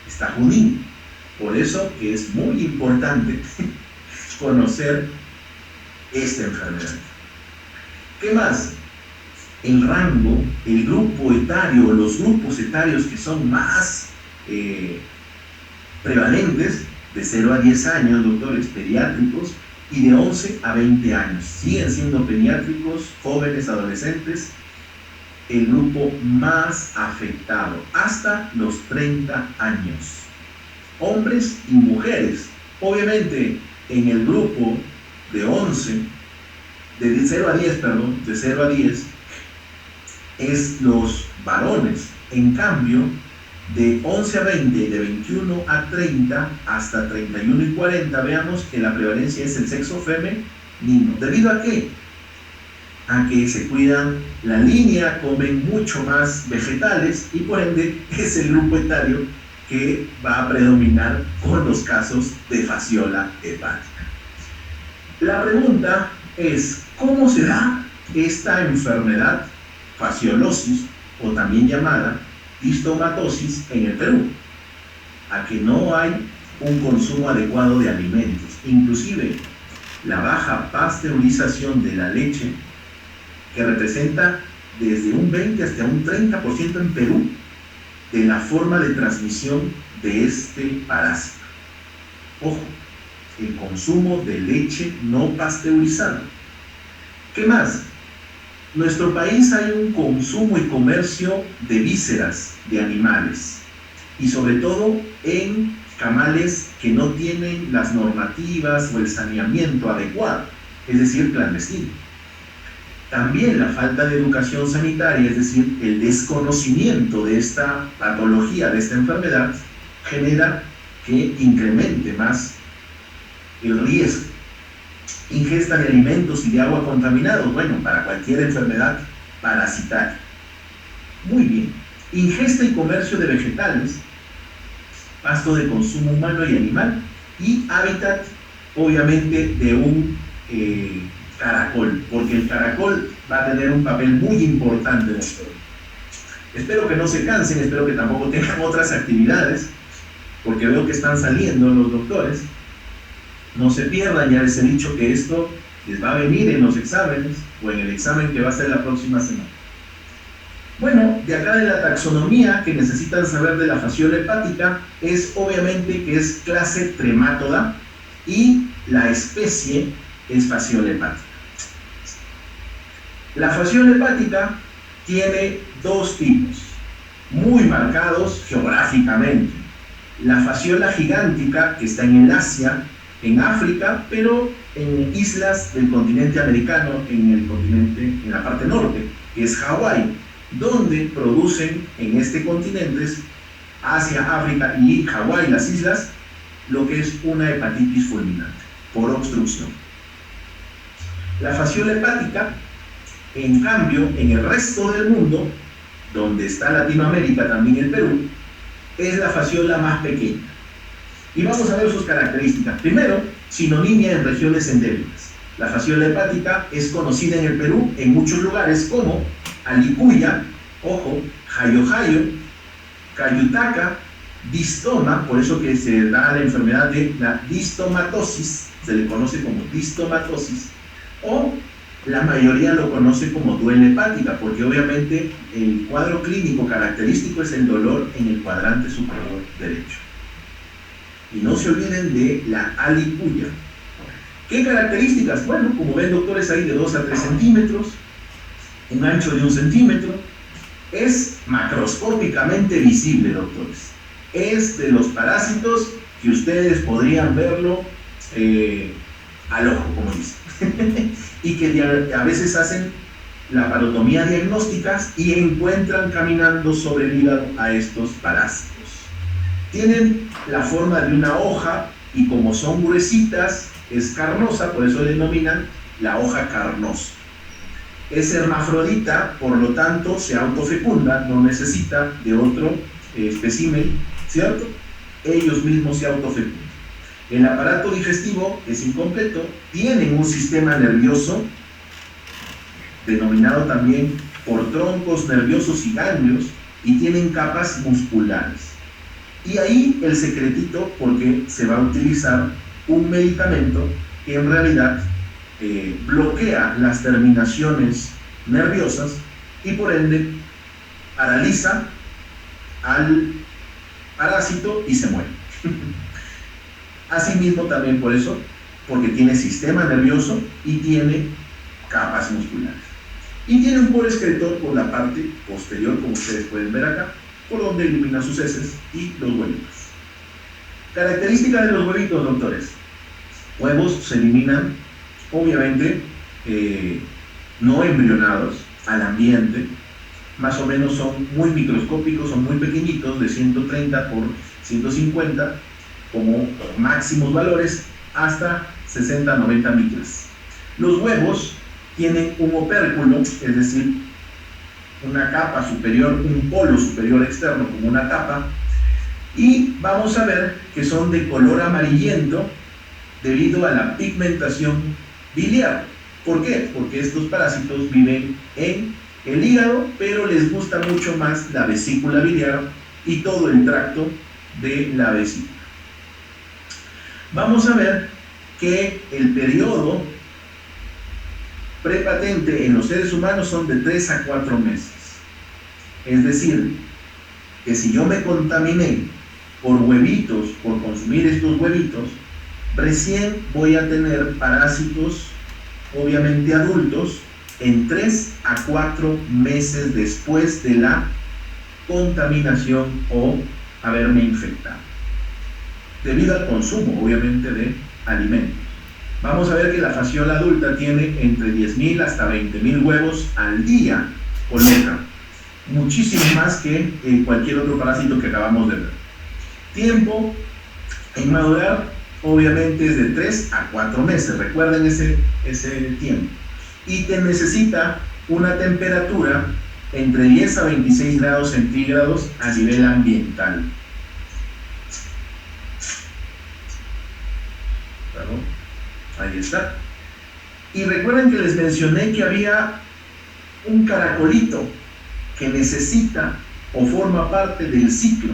está Junín. Por eso que es muy importante conocer esta enfermedad. ¿Qué más? El rango, el grupo etario, los grupos etarios que son más prevalentes, de 0 a 10 años, doctores, pediátricos, y de 11 a 20 años. Siguen siendo pediátricos, jóvenes, adolescentes, el grupo más afectado, hasta los 30 años. Hombres y mujeres. Obviamente, en el grupo de 0 a 10, es los varones. En cambio, de 11 a 20, de 21 a 30, hasta 31 y 40, veamos que la prevalencia es el sexo femenino. ¿Debido a qué? a que se cuidan la línea, comen mucho más vegetales y por ende es el grupo etario que va a predominar con los casos de fasciola hepática. La pregunta es, ¿cómo se da esta enfermedad, fasciolosis, o también llamada distomatosis, en el Perú? A que no hay un consumo adecuado de alimentos, inclusive la baja pasteurización de la leche, que representa desde un 20 hasta un 30% en Perú de la forma de transmisión de este parásito. Ojo, el consumo de leche no pasteurizada. ¿Qué más? En nuestro país hay un consumo y comercio de vísceras de animales, y sobre todo en camales que no tienen las normativas o el saneamiento adecuado, es decir, clandestino. También la falta de educación sanitaria, es decir, el desconocimiento de esta patología, de esta enfermedad, genera que incremente más el riesgo. Ingesta de alimentos y de agua contaminados, bueno, para cualquier enfermedad parasitaria. Muy bien. Ingesta y comercio de vegetales, pasto de consumo humano y animal, y hábitat, obviamente, de un caracol, porque el caracol va a tener un papel muy importante en esto. Espero que no se cansen, espero que tampoco tengan otras actividades, porque veo que están saliendo los doctores. No se pierdan, ya les he dicho que esto les va a venir en los exámenes, o en el examen que va a ser la próxima semana. Bueno, de acá de la taxonomía que necesitan saber de la fasciola hepática es obviamente que es clase tremátoda y la especie es fasciola hepática. La fasciola hepática tiene dos tipos muy marcados geográficamente. La fasciola gigántica, que está en el Asia, en África, pero en islas del continente americano, en la parte norte, que es Hawái, donde producen en este continente, Asia, África y Hawái, las islas, lo que es una hepatitis fulminante por obstrucción. La fasciola hepática, en cambio, en el resto del mundo, donde está Latinoamérica, también el Perú, es la fasciola más pequeña. Y vamos a ver sus características. Primero, sinonimia en regiones endémicas. La fasciola hepática es conocida en el Perú en muchos lugares como Alicuya, ojo, Jayo-Jayo, Cayutaca, distoma, por eso que se da la enfermedad de la distomatosis, se le conoce como distomatosis, o la mayoría lo conoce como duela hepática, porque obviamente el cuadro clínico característico es el dolor en el cuadrante superior derecho. Y no se olviden de la alicuya. ¿Qué características? Bueno, como ven, doctores, hay de 2 a 3 centímetros, un ancho de 1 centímetro, es macroscópicamente visible, doctores. Es de los parásitos que ustedes podrían verlo al ojo, como dicen. Y que a veces hacen la parotomía diagnósticas y encuentran caminando sobre el hígado a estos parásitos. Tienen la forma de una hoja y como son gruesitas, es carnosa, por eso le denominan la hoja carnosa. Es hermafrodita, por lo tanto se autofecunda, no necesita de otro espécimen, ¿cierto? Ellos mismos se autofecundan. El aparato digestivo es incompleto, tienen un sistema nervioso, denominado también por troncos nerviosos y ganglios, y tienen capas musculares. Y ahí el secretito, porque se va a utilizar un medicamento que en realidad bloquea las terminaciones nerviosas y por ende paraliza al parásito y se muere. Asimismo también por eso, porque tiene sistema nervioso y tiene capas musculares. Y tiene un polo excretor por la parte posterior, como ustedes pueden ver acá, por donde elimina sus heces y los huevitos. Características de los huevitos, doctores. Huevos se eliminan, obviamente, no embrionados, al ambiente. Más o menos son muy microscópicos, son muy pequeñitos, de 130 por 150, como máximos valores, hasta 60-90 micras. Los huevos tienen un opérculo, es decir, una capa superior, un polo superior externo como una tapa, y vamos a ver que son de color amarillento debido a la pigmentación biliar. ¿Por qué? Porque estos parásitos viven en el hígado, pero les gusta mucho más la vesícula biliar y todo el tracto de la vesícula. Vamos a ver que el periodo prepatente en los seres humanos son de 3 a 4 meses. Es decir, que si yo me contaminé por huevitos, por consumir estos huevitos, recién voy a tener parásitos, obviamente adultos, en 3 a 4 meses después de la contaminación o haberme infectado, debido al consumo, obviamente, de alimentos. Vamos a ver que la fasciola adulta tiene entre 10.000 hasta 20.000 huevos al día, coloca, muchísimo más que cualquier otro parásito que acabamos de ver. Tiempo en madurar, obviamente, es de 3 a 4 meses, recuerden ese tiempo. Y te necesita una temperatura entre 10 a 26 grados centígrados a nivel ambiental. ¿Perdón? Ahí está. Y recuerden que les mencioné que había un caracolito que necesita o forma parte del ciclo.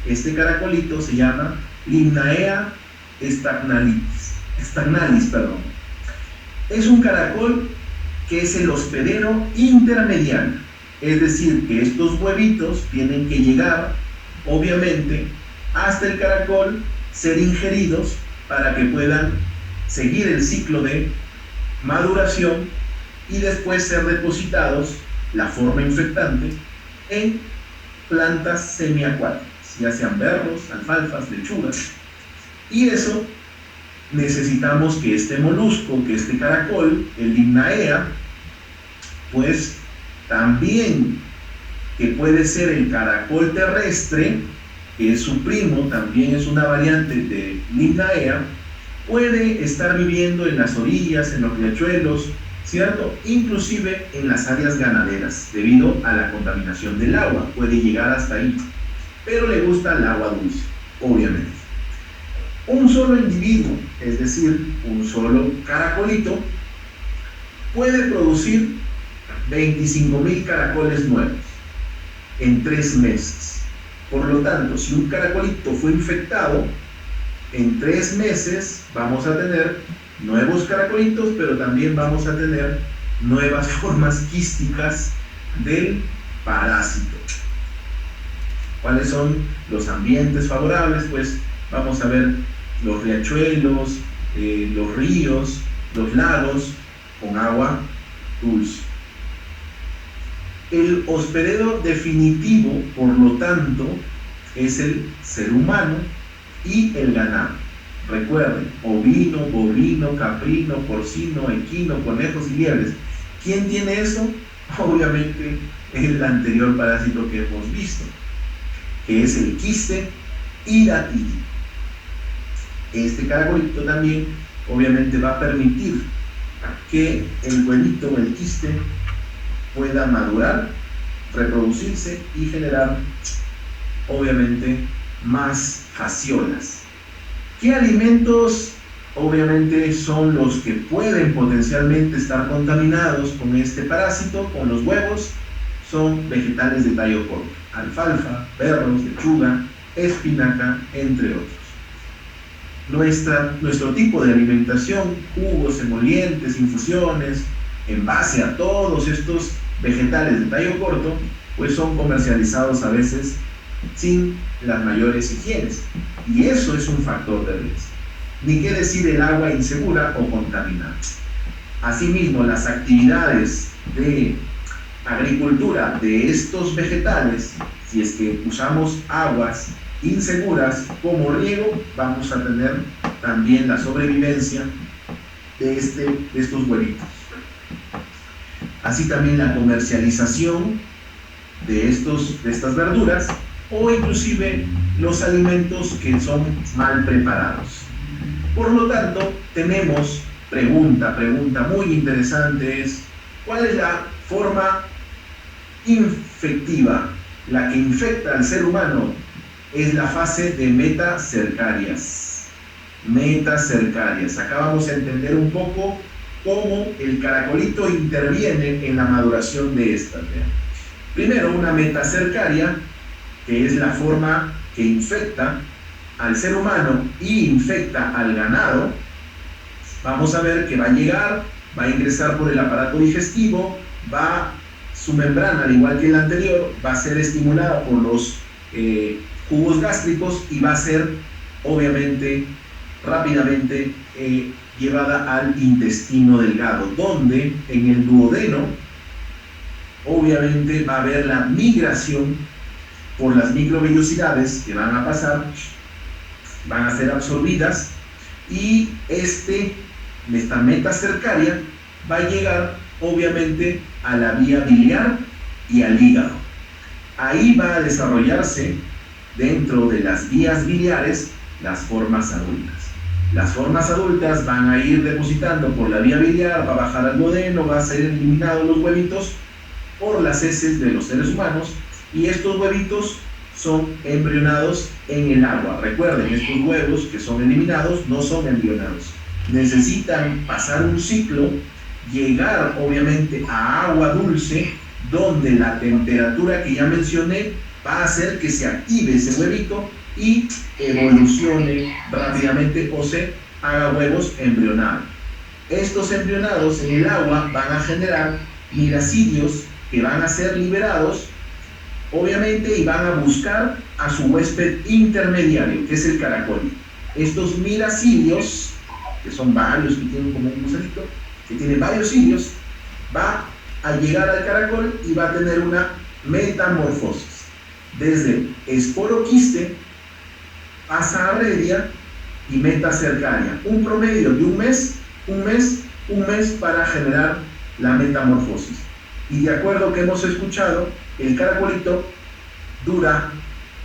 Este caracolito se llama Limnaea stagnalis, perdón. Es un caracol que es el hospedero intermediario, es decir, que estos huevitos tienen que llegar, obviamente, hasta el caracol, ser ingeridos para que puedan seguir el ciclo de maduración y después ser depositados, la forma infectante, en plantas semiacuáticas, ya sean berros, alfalfas, lechugas. Y eso necesitamos que este molusco, que este caracol, el Limnaea, pues también, que puede ser el caracol terrestre, que es su primo, también es una variante de Limnaea, puede estar viviendo en las orillas, en los riachuelos, ¿cierto? Inclusive en las áreas ganaderas, debido a la contaminación del agua, puede llegar hasta ahí, pero le gusta el agua dulce, obviamente. Un solo individuo, es decir, un solo caracolito, puede producir 25.000 caracoles nuevos en 3 meses. Por lo tanto, si un caracolito fue infectado, en 3 meses vamos a tener nuevos caracolitos, pero también vamos a tener nuevas formas quísticas del parásito. ¿Cuáles son los ambientes favorables? Pues vamos a ver los riachuelos, los ríos, los lagos con agua dulce. El hospedero definitivo, por lo tanto, es el ser humano y el ganado. Recuerden, ovino, bovino, caprino, porcino, equino, conejos y liebres. ¿Quién tiene eso? Obviamente el anterior parásito que hemos visto, que es el quiste hidatidio. Este caracolito también obviamente va a permitir que el huevito o el quiste pueda madurar, reproducirse y generar obviamente más fasciolas. ¿Qué alimentos obviamente son los que pueden potencialmente estar contaminados con este parásito? Con los huevos son vegetales de tallo corto, alfalfa, berros, lechuga, espinaca, entre otros. Nuestro tipo de alimentación, jugos, emolientes, infusiones, en base a todos estos vegetales de tallo corto, pues son comercializados a veces sin las mayores higienes. Y eso es un factor de riesgo. Ni qué decir el agua insegura o contaminada. Asimismo, las actividades de agricultura de estos vegetales, si es que usamos aguas inseguras como riego, vamos a tener también la sobrevivencia de estos huevitos. Así también la comercialización de estas verduras o inclusive los alimentos que son mal preparados. Por lo tanto, tenemos pregunta muy interesante es ¿Cuál es la forma infectiva? La que infecta al ser humano es la fase de metacercarias. Metacercarias. Acá vamos a entender un poco cómo el caracolito interviene en la maduración de estas. Primero, una metacercaria, que es la forma que infecta al ser humano y infecta al ganado. Vamos a ver que va a llegar, va a ingresar por el aparato digestivo, su membrana, al igual que el anterior, va a ser estimulada por los jugos gástricos y va a ser, obviamente, rápidamente llevada al intestino delgado, donde en el duodeno, obviamente, va a haber la migración por las microvellosidades que van a pasar, van a ser absorbidas, y esta metacercaria va a llegar obviamente a la vía biliar y al hígado. Ahí va a desarrollarse dentro de las vías biliares las formas adultas. Las formas adultas van a ir depositando por la vía biliar, va a bajar al duodeno, va a ser eliminados los huevitos por las heces de los seres humanos, y estos huevitos son embrionados en el agua. Recuerden, estos huevos que son eliminados no son embrionados. Necesitan pasar un ciclo, llegar obviamente a agua dulce, donde la temperatura que ya mencioné va a hacer que se active ese huevito y evolucione rápidamente o se haga huevos embrionados. Estos embrionados en el agua van a generar miracidios que van a ser liberados, obviamente, y van a buscar a su huésped intermediario, que es el caracol. Estos miracidios, que son varios, que tienen como un gusanito, que tiene varios cilios, va a llegar al caracol y va a tener una metamorfosis. Desde esporoquiste pasa a redia y metacercaria. Un promedio de un mes para generar la metamorfosis. Y de acuerdo a lo que hemos escuchado, el caracolito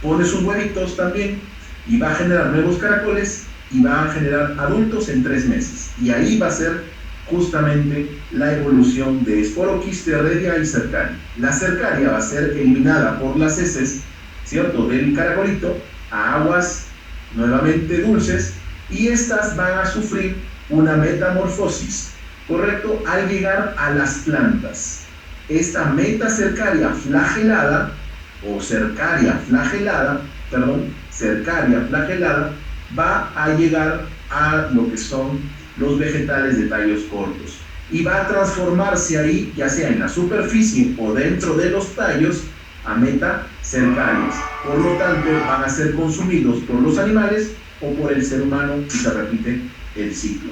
pone sus huevitos también y va a generar nuevos caracoles y va a generar adultos en 3 meses. Y ahí va a ser justamente la evolución de esporoquiste, redia y cercaria. La cercaria va a ser eliminada por las heces, ¿cierto?, del caracolito a aguas nuevamente dulces, y estas van a sufrir una metamorfosis, ¿correcto?, al llegar a las plantas. Esta metacercaria flagelada, o cercaria flagelada, va a llegar a lo que son los vegetales de tallos cortos y va a transformarse ahí, ya sea en la superficie o dentro de los tallos, a metacercarias. Por lo tanto, van a ser consumidos por los animales o por el ser humano y se repite el ciclo.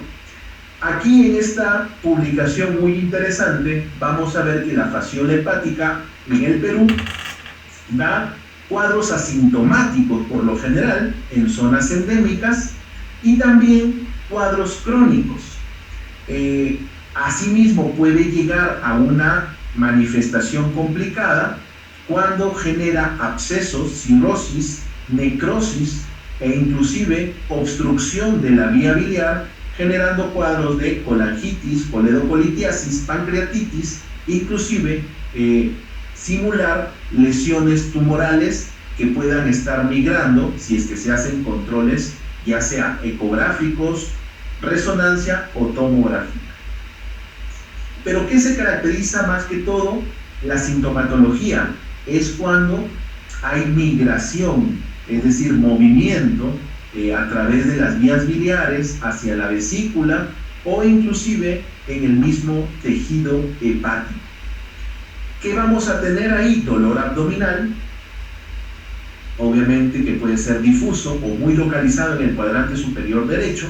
Aquí en esta publicación muy interesante vamos a ver que la fasciola hepática en el Perú da cuadros asintomáticos por lo general en zonas endémicas y también cuadros crónicos. Asimismo puede llegar a una manifestación complicada cuando genera abscesos, cirrosis, necrosis e inclusive obstrucción de la vía biliar, generando cuadros de colangitis, coledocolitiasis, pancreatitis, inclusive simular lesiones tumorales que puedan estar migrando si es que se hacen controles, ya sea ecográficos, resonancia o tomografía. Pero ¿qué se caracteriza más que todo? La sintomatología es cuando hay migración, es decir, movimiento a través de las vías biliares hacia la vesícula o inclusive en el mismo tejido hepático. ¿Qué vamos a tener ahí? Dolor abdominal, obviamente que puede ser difuso o muy localizado en el cuadrante superior derecho,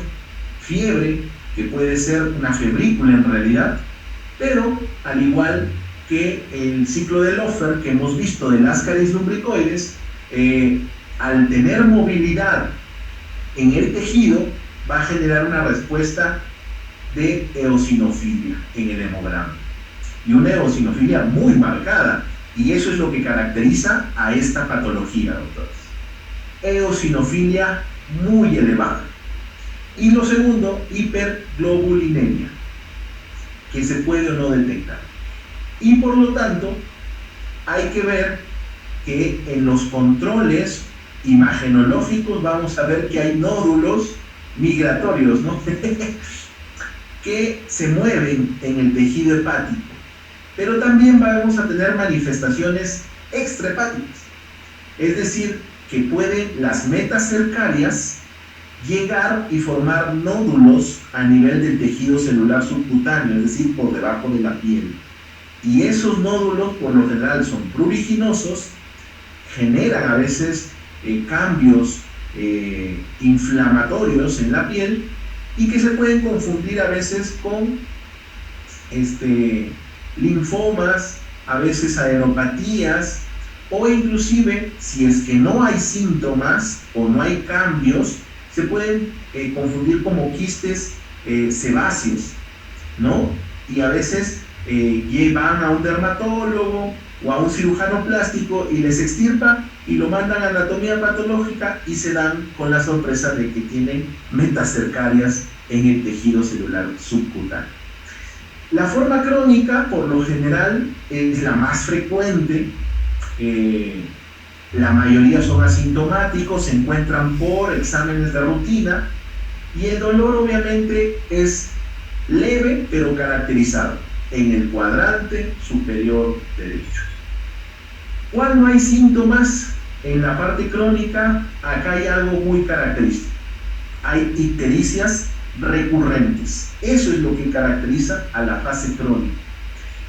fiebre, que puede ser una febrícula en realidad, pero al igual que el ciclo de Loeffler que hemos visto del ascaris lumbricoides, al tener movilidad en el tejido va a generar una respuesta de eosinofilia en el hemograma, y una eosinofilia muy marcada, y eso es lo que caracteriza a esta patología, doctores. Eosinofilia muy elevada. Y lo segundo, hiperglobulinemia, que se puede o no detectar. Y por lo tanto, hay que ver que en los controles imagenológicos vamos a ver que hay nódulos migratorios, ¿no? que se mueven en el tejido hepático. Pero también vamos a tener manifestaciones extrahepáticas. Es decir, que pueden las metacercarias llegar y formar nódulos a nivel del tejido celular subcutáneo, es decir, por debajo de la piel. Y esos nódulos por lo general son pruriginosos, generan a veces cambios inflamatorios en la piel y que se pueden confundir a veces con linfomas, a veces aderopatías, o inclusive si es que no hay síntomas o no hay cambios, se pueden confundir como quistes sebáceos, ¿no? Y a veces llevan a un dermatólogo o a un cirujano plástico y les extirpa y lo mandan a anatomía patológica y se dan con la sorpresa de que tienen metacercarias en el tejido celular subcutáneo. La forma crónica, por lo general, es la más frecuente. La mayoría son asintomáticos, se encuentran por exámenes de rutina y el dolor obviamente es leve pero caracterizado en el cuadrante superior derecho. Cuando hay síntomas en la parte crónica, acá hay algo muy característico. Hay ictericias recurrentes. Eso es lo que caracteriza a la fase crónica.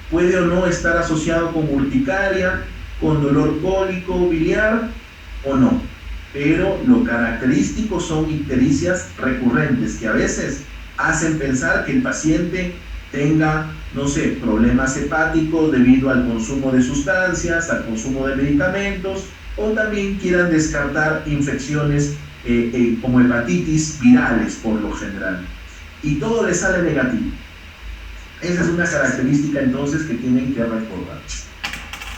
Puede o no estar asociado con urticaria, con dolor cólico biliar o no, pero lo característico son ictericias recurrentes que a veces hacen pensar que el paciente tenga, no sé, problemas hepáticos debido al consumo de sustancias, al consumo de medicamentos, o también quieran descartar infecciones como hepatitis virales por lo general. Y todo les sale negativo. Esa es una característica entonces que tienen que recordar.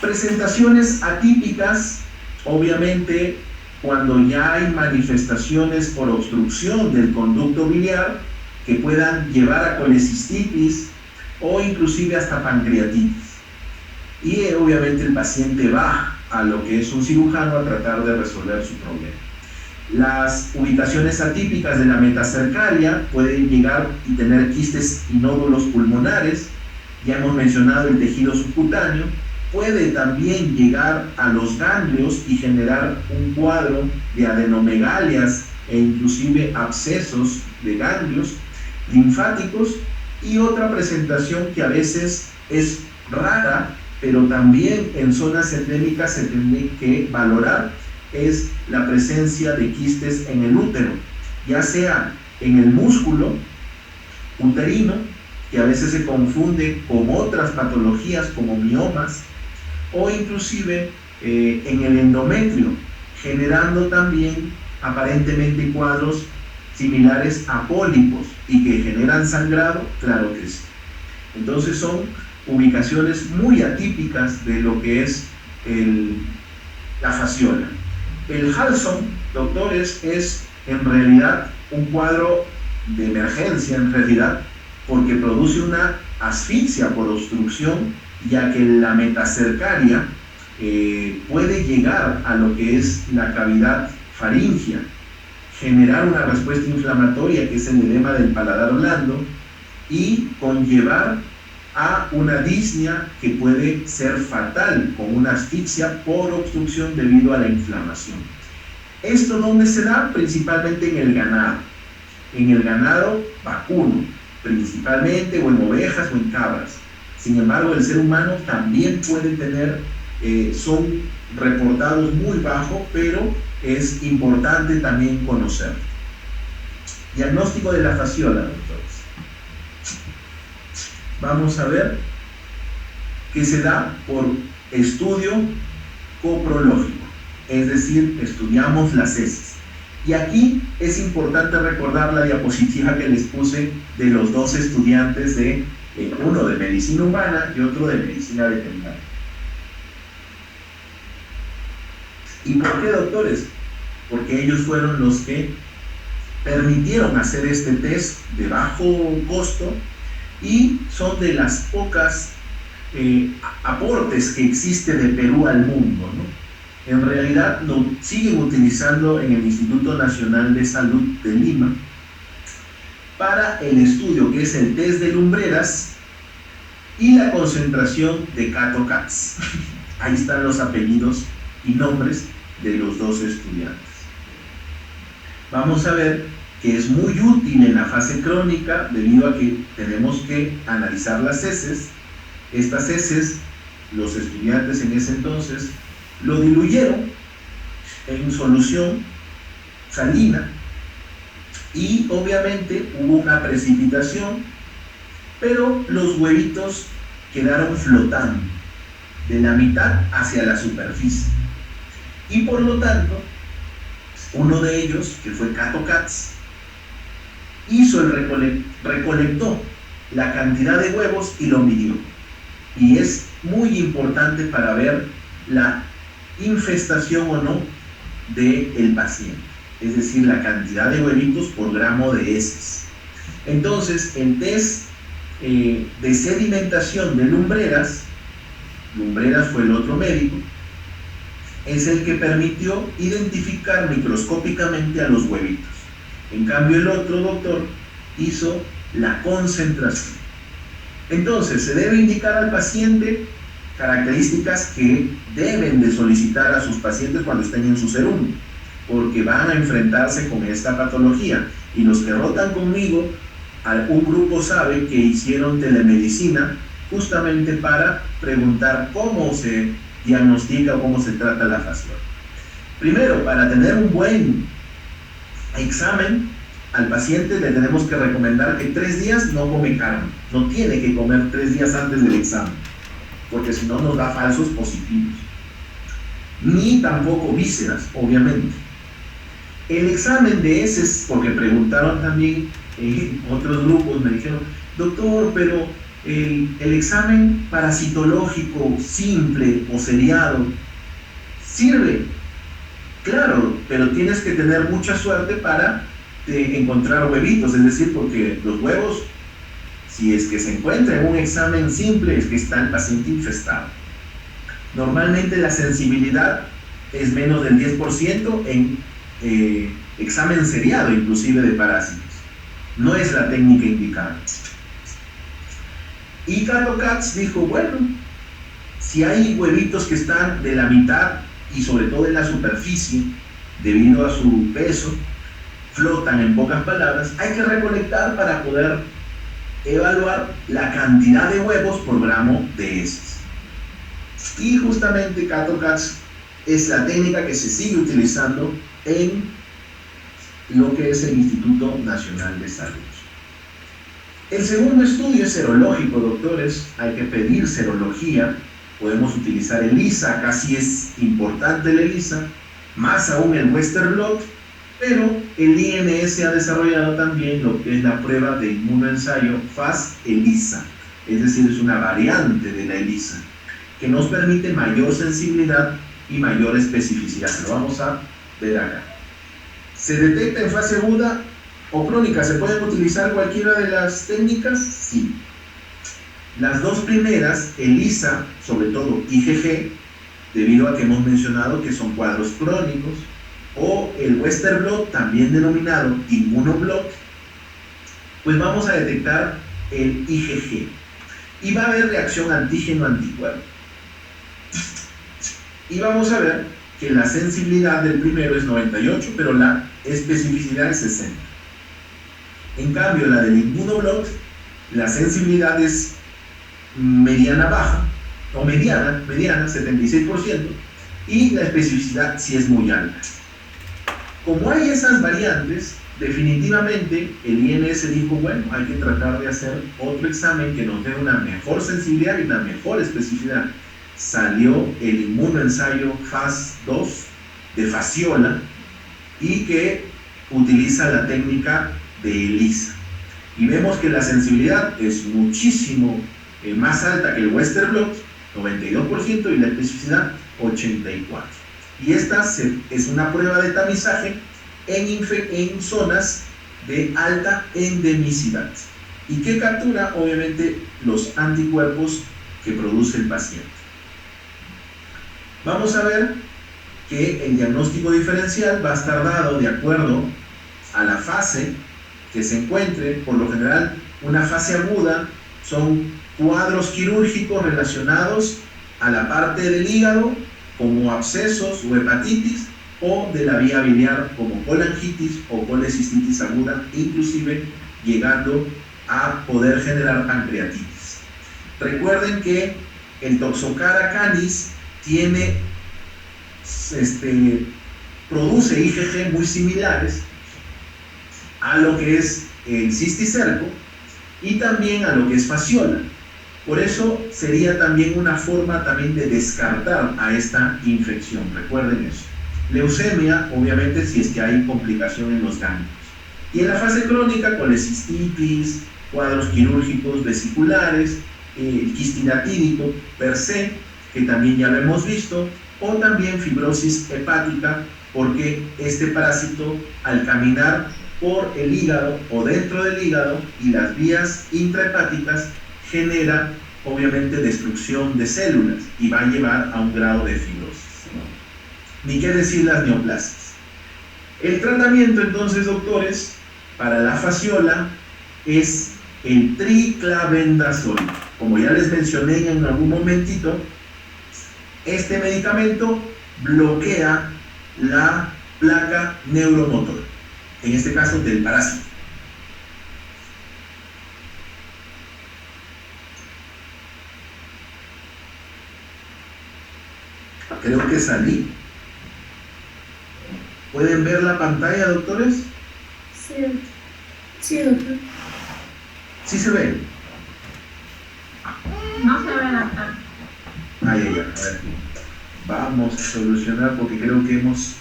Presentaciones atípicas, obviamente, cuando ya hay manifestaciones por obstrucción del conducto biliar que puedan llevar a colecistitis o inclusive hasta pancreatitis. Y obviamente el paciente va a lo que es un cirujano a tratar de resolver su problema. Las ubicaciones atípicas de la metacercaria pueden llegar y tener quistes y nódulos pulmonares. Ya hemos mencionado el tejido subcutáneo. Puede también llegar a los ganglios y generar un cuadro de adenomegalias e inclusive abscesos de ganglios linfáticos. Y otra presentación que a veces es rara, pero también en zonas endémicas se tiene que valorar, es la presencia de quistes en el útero, ya sea en el músculo uterino, que a veces se confunde con otras patologías como miomas, o inclusive en el endometrio, generando también aparentemente cuadros similares a pólipos y que generan sangrado, claro que sí. Entonces son ubicaciones muy atípicas de lo que es la fasciola. El Halson, doctores, es en realidad un cuadro de emergencia, en realidad, porque produce una asfixia por obstrucción, ya que la metacercaria puede llegar a lo que es la cavidad faríngea, generar una respuesta inflamatoria, que es el edema del paladar blando, y conllevar a una disnea que puede ser fatal, con una asfixia por obstrucción debido a la inflamación. ¿Esto dónde se da? Principalmente en el ganado vacuno, principalmente, o en ovejas o en cabras. Sin embargo, el ser humano también puede tener, son reportados muy bajos, pero es importante también conocer. Diagnóstico de la fasciola, doctores. Vamos a ver que se da por estudio coprológico, es decir, estudiamos las heces. Y aquí es importante recordar la diapositiva que les puse de los dos estudiantes, uno de medicina humana y otro de medicina veterinaria. ¿Y por qué, doctores? Porque ellos fueron los que permitieron hacer este test de bajo costo y son de las pocas aportes que existe de Perú al mundo, ¿no? En realidad lo siguen utilizando en el Instituto Nacional de Salud de Lima para el estudio que es el test de lumbreras y la concentración de Cato-CATS. Ahí están los apellidos y nombres de los dos estudiantes. Vamos a ver que es muy útil en la fase crónica debido a que tenemos que analizar las heces. Estas heces, los estudiantes en ese entonces lo diluyeron en solución salina y obviamente hubo una precipitación, pero los huevitos quedaron flotando de la mitad hacia la superficie y por lo tanto uno de ellos, que fue Cato-CATS, recolectó la cantidad de huevos y lo midió, y es muy importante para ver la infestación o no del paciente, es decir, la cantidad de huevitos por gramo de heces. Entonces el test de sedimentación de lumbreras fue el otro médico, es el que permitió identificar microscópicamente a los huevitos. En cambio el otro doctor hizo la concentración. Entonces se debe indicar al paciente características que deben de solicitar a sus pacientes cuando estén en su serum, porque van a enfrentarse con esta patología. Y los que rotan conmigo, un grupo sabe que hicieron telemedicina justamente para preguntar cómo se diagnostica o cómo se trata la fasciole. Primero, para tener un buen examen, al paciente le tenemos que recomendar que 3 días no come carne, no tiene que comer 3 días antes del examen, porque si no nos da falsos positivos, ni tampoco vísceras, obviamente. El examen de heces, porque preguntaron también otros grupos, me dijeron, doctor, pero el examen parasitológico simple o seriado sirve. Claro, pero tienes que tener mucha suerte para encontrar huevitos, es decir, porque los huevos, si es que se encuentra en un examen simple, es que está el paciente infestado. Normalmente la sensibilidad es menos del 10% en examen seriado, inclusive de parásitos. No es la técnica indicada. Y Cato-CATS dijo, bueno, si hay huevitos que están de la mitad y sobre todo en la superficie, debido a su peso, flotan, en pocas palabras, hay que recolectar para poder evaluar la cantidad de huevos por gramo de heces. Y justamente Cato-CATS es la técnica que se sigue utilizando en lo que es el Instituto Nacional de Salud. El segundo estudio es serológico, doctores. Hay que pedir serología. Podemos utilizar el ELISA, acá sí es importante el ELISA, más aún el Western blot, pero el INS ha desarrollado también lo que es la prueba de inmunoensayo FAS-ELISA, es decir, es una variante de la ELISA, que nos permite mayor sensibilidad y mayor especificidad. Lo vamos a ver acá. ¿Se detecta en fase aguda o crónica? ¿Se pueden utilizar cualquiera de las técnicas? Sí. Las dos primeras, ELISA, sobre todo IgG, debido a que hemos mencionado que son cuadros crónicos, o el Western blot, también denominado inmunoblot, pues vamos a detectar el IgG. Y va a haber reacción antígeno-anticuerpo. Y vamos a ver que la sensibilidad del primero es 98, pero la especificidad es 60. En cambio, la del inmunoblot, la sensibilidad es mediana-baja, o mediana, 76%, y la especificidad sí es muy alta. Como hay esas variantes, definitivamente el INS dijo, bueno, hay que tratar de hacer otro examen que nos dé una mejor sensibilidad y una mejor especificidad. Salió el inmunoensayo FAS 2 de fasciola y que utiliza la técnica de ELISA. Y vemos que la sensibilidad es muchísimo más alta que el Western blot, 92%, y la especificidad 84%. Y esta es una prueba de tamizaje en zonas de alta endemicidad. ¿Y qué captura? Obviamente los anticuerpos que produce el paciente. Vamos a ver que el diagnóstico diferencial va a estar dado de acuerdo a la fase que se encuentre. Por lo general, una fase aguda son cuadros quirúrgicos relacionados a la parte del hígado, como abscesos o hepatitis, o de la vía biliar, como colangitis o colecistitis aguda, inclusive llegando a poder generar pancreatitis. Recuerden que el Toxocara canis produce IgG muy similares a lo que es el cisticerco y también a lo que es fasciola. Por eso sería también una forma también de descartar a esta infección. Recuerden eso. Leucemia, obviamente, si es que hay complicación en los ganglios. Y en la fase crónica, colecistitis, cuadros quirúrgicos vesiculares, el quistidatídico per se, que también ya lo hemos visto, o también fibrosis hepática, porque este parásito, al caminar por el hígado o dentro del hígado y las vías intrahepáticas, genera obviamente destrucción de células y va a llevar a un grado de fibrosis. Ni qué decir las neoplasias. El tratamiento entonces, doctores, para la fasciola es el triclavendazol. Como ya les mencioné en algún momentito, este medicamento bloquea la placa neuromotor, en este caso del parásito. Creo que salí. ¿Pueden ver la pantalla, doctores? Sí, sí, doctor. ¿Sí se ve? No se ve, doctor. Ay, a ver. Vamos a solucionar porque creo que hemos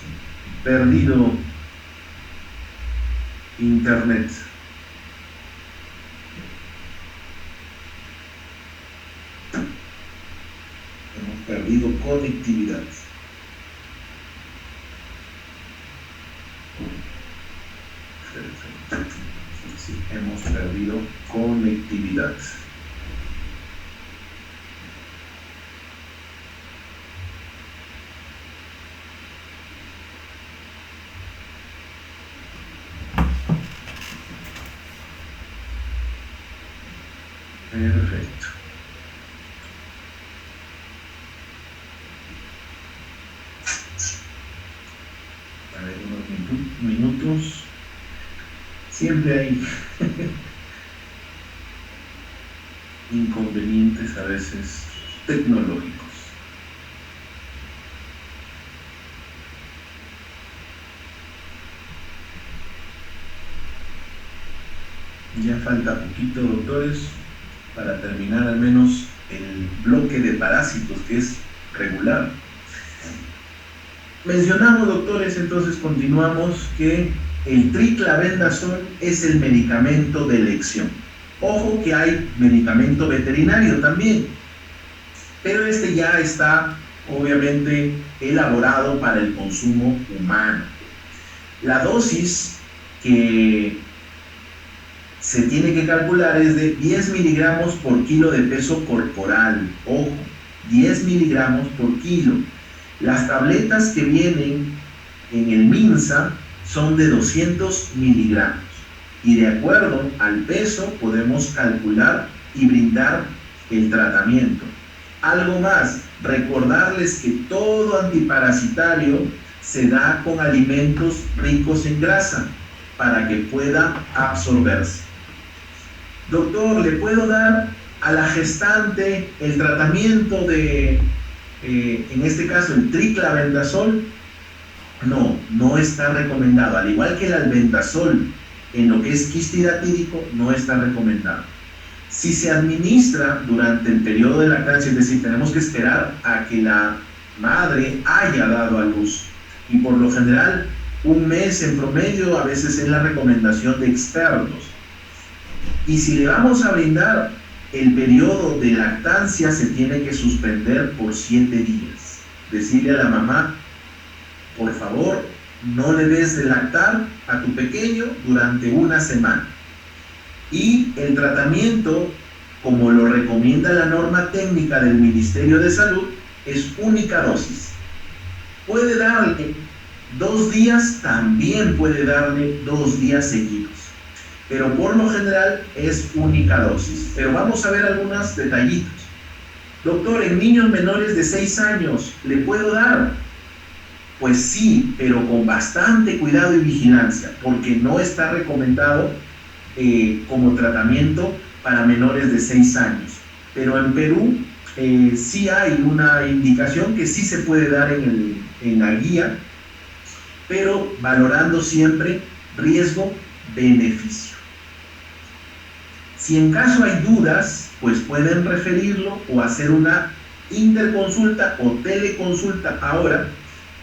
perdido internet. Hemos perdido conectividad. Sí, hemos perdido conectividad. Perfecto. A ver, unos minutos. Siempre hay inconvenientes a veces tecnológicos. Ya falta poquito, doctores, para terminar al menos el bloque de parásitos, que es regular. Mencionamos, doctores, entonces continuamos que el triclavendazol es el medicamento de elección. Ojo que hay medicamento veterinario también, pero este ya está obviamente elaborado para el consumo humano. La dosis que se tiene que calcular es de 10 miligramos por kilo de peso corporal. Ojo, 10 miligramos por kilo. Las tabletas que vienen en el MINSA son de 200 miligramos. Y de acuerdo al peso podemos calcular y brindar el tratamiento. Algo más, recordarles que todo antiparasitario se da con alimentos ricos en grasa para que pueda absorberse. Doctor, ¿le puedo dar a la gestante el tratamiento de, en este caso, el triclavendazol? No, no está recomendado. Al igual que el albendazol, en lo que es quistidatídico, no está recomendado. Si se administra durante el periodo de lactancia, es decir, tenemos que esperar a que la madre haya dado a luz. Y por lo general, un mes en promedio, a veces es la recomendación de expertos. Y si le vamos a brindar el periodo de lactancia, se tiene que suspender por 7 días. Decirle a la mamá, por favor, no le des de lactar a tu pequeño durante una semana. Y el tratamiento como lo recomienda la norma técnica del Ministerio de Salud, es única dosis. Puede darle 2 días, también puede darle 2 días seguidos, pero por lo general es única dosis. Pero vamos a ver algunos detallitos. Doctor, ¿en niños menores de 6 años le puedo dar? Pues sí, pero con bastante cuidado y vigilancia, porque no está recomendado como tratamiento para menores de 6 años. Pero en Perú sí hay una indicación que sí se puede dar en la guía, pero valorando siempre riesgo-beneficio. Si en caso hay dudas, pues pueden referirlo o hacer una interconsulta o teleconsulta ahora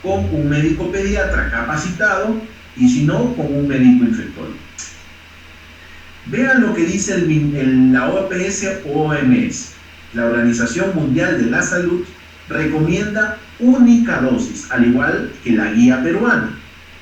con un médico pediatra capacitado y si no, con un médico infectólogo. Vean lo que dice la OPS-OMS. La Organización Mundial de la Salud recomienda única dosis, al igual que la guía peruana.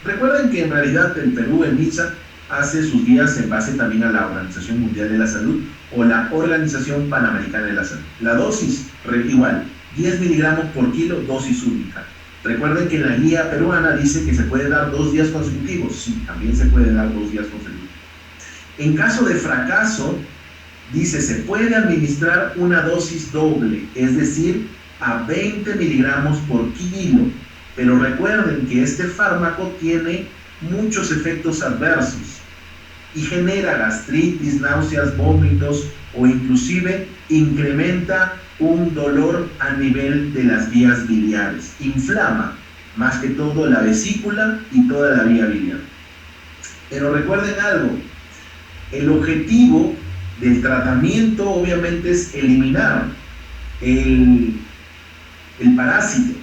Recuerden que en realidad el Perú, en MISA, hace sus guías en base también a la Organización Mundial de la Salud o la Organización Panamericana de la Salud. La dosis, igual, 10 miligramos por kilo, dosis única. Recuerden que la guía peruana dice que se puede dar 2 días consecutivos. Sí, también se puede dar 2 días consecutivos. En caso de fracaso, dice, se puede administrar una dosis doble, es decir, a 20 miligramos por kilo. Pero recuerden que este fármaco tiene muchos efectos adversos y genera gastritis, náuseas, vómitos o inclusive incrementa un dolor a nivel de las vías biliares. Inflama más que todo la vesícula y toda la vía biliar. Pero recuerden algo, el objetivo del tratamiento obviamente es eliminar el parásito,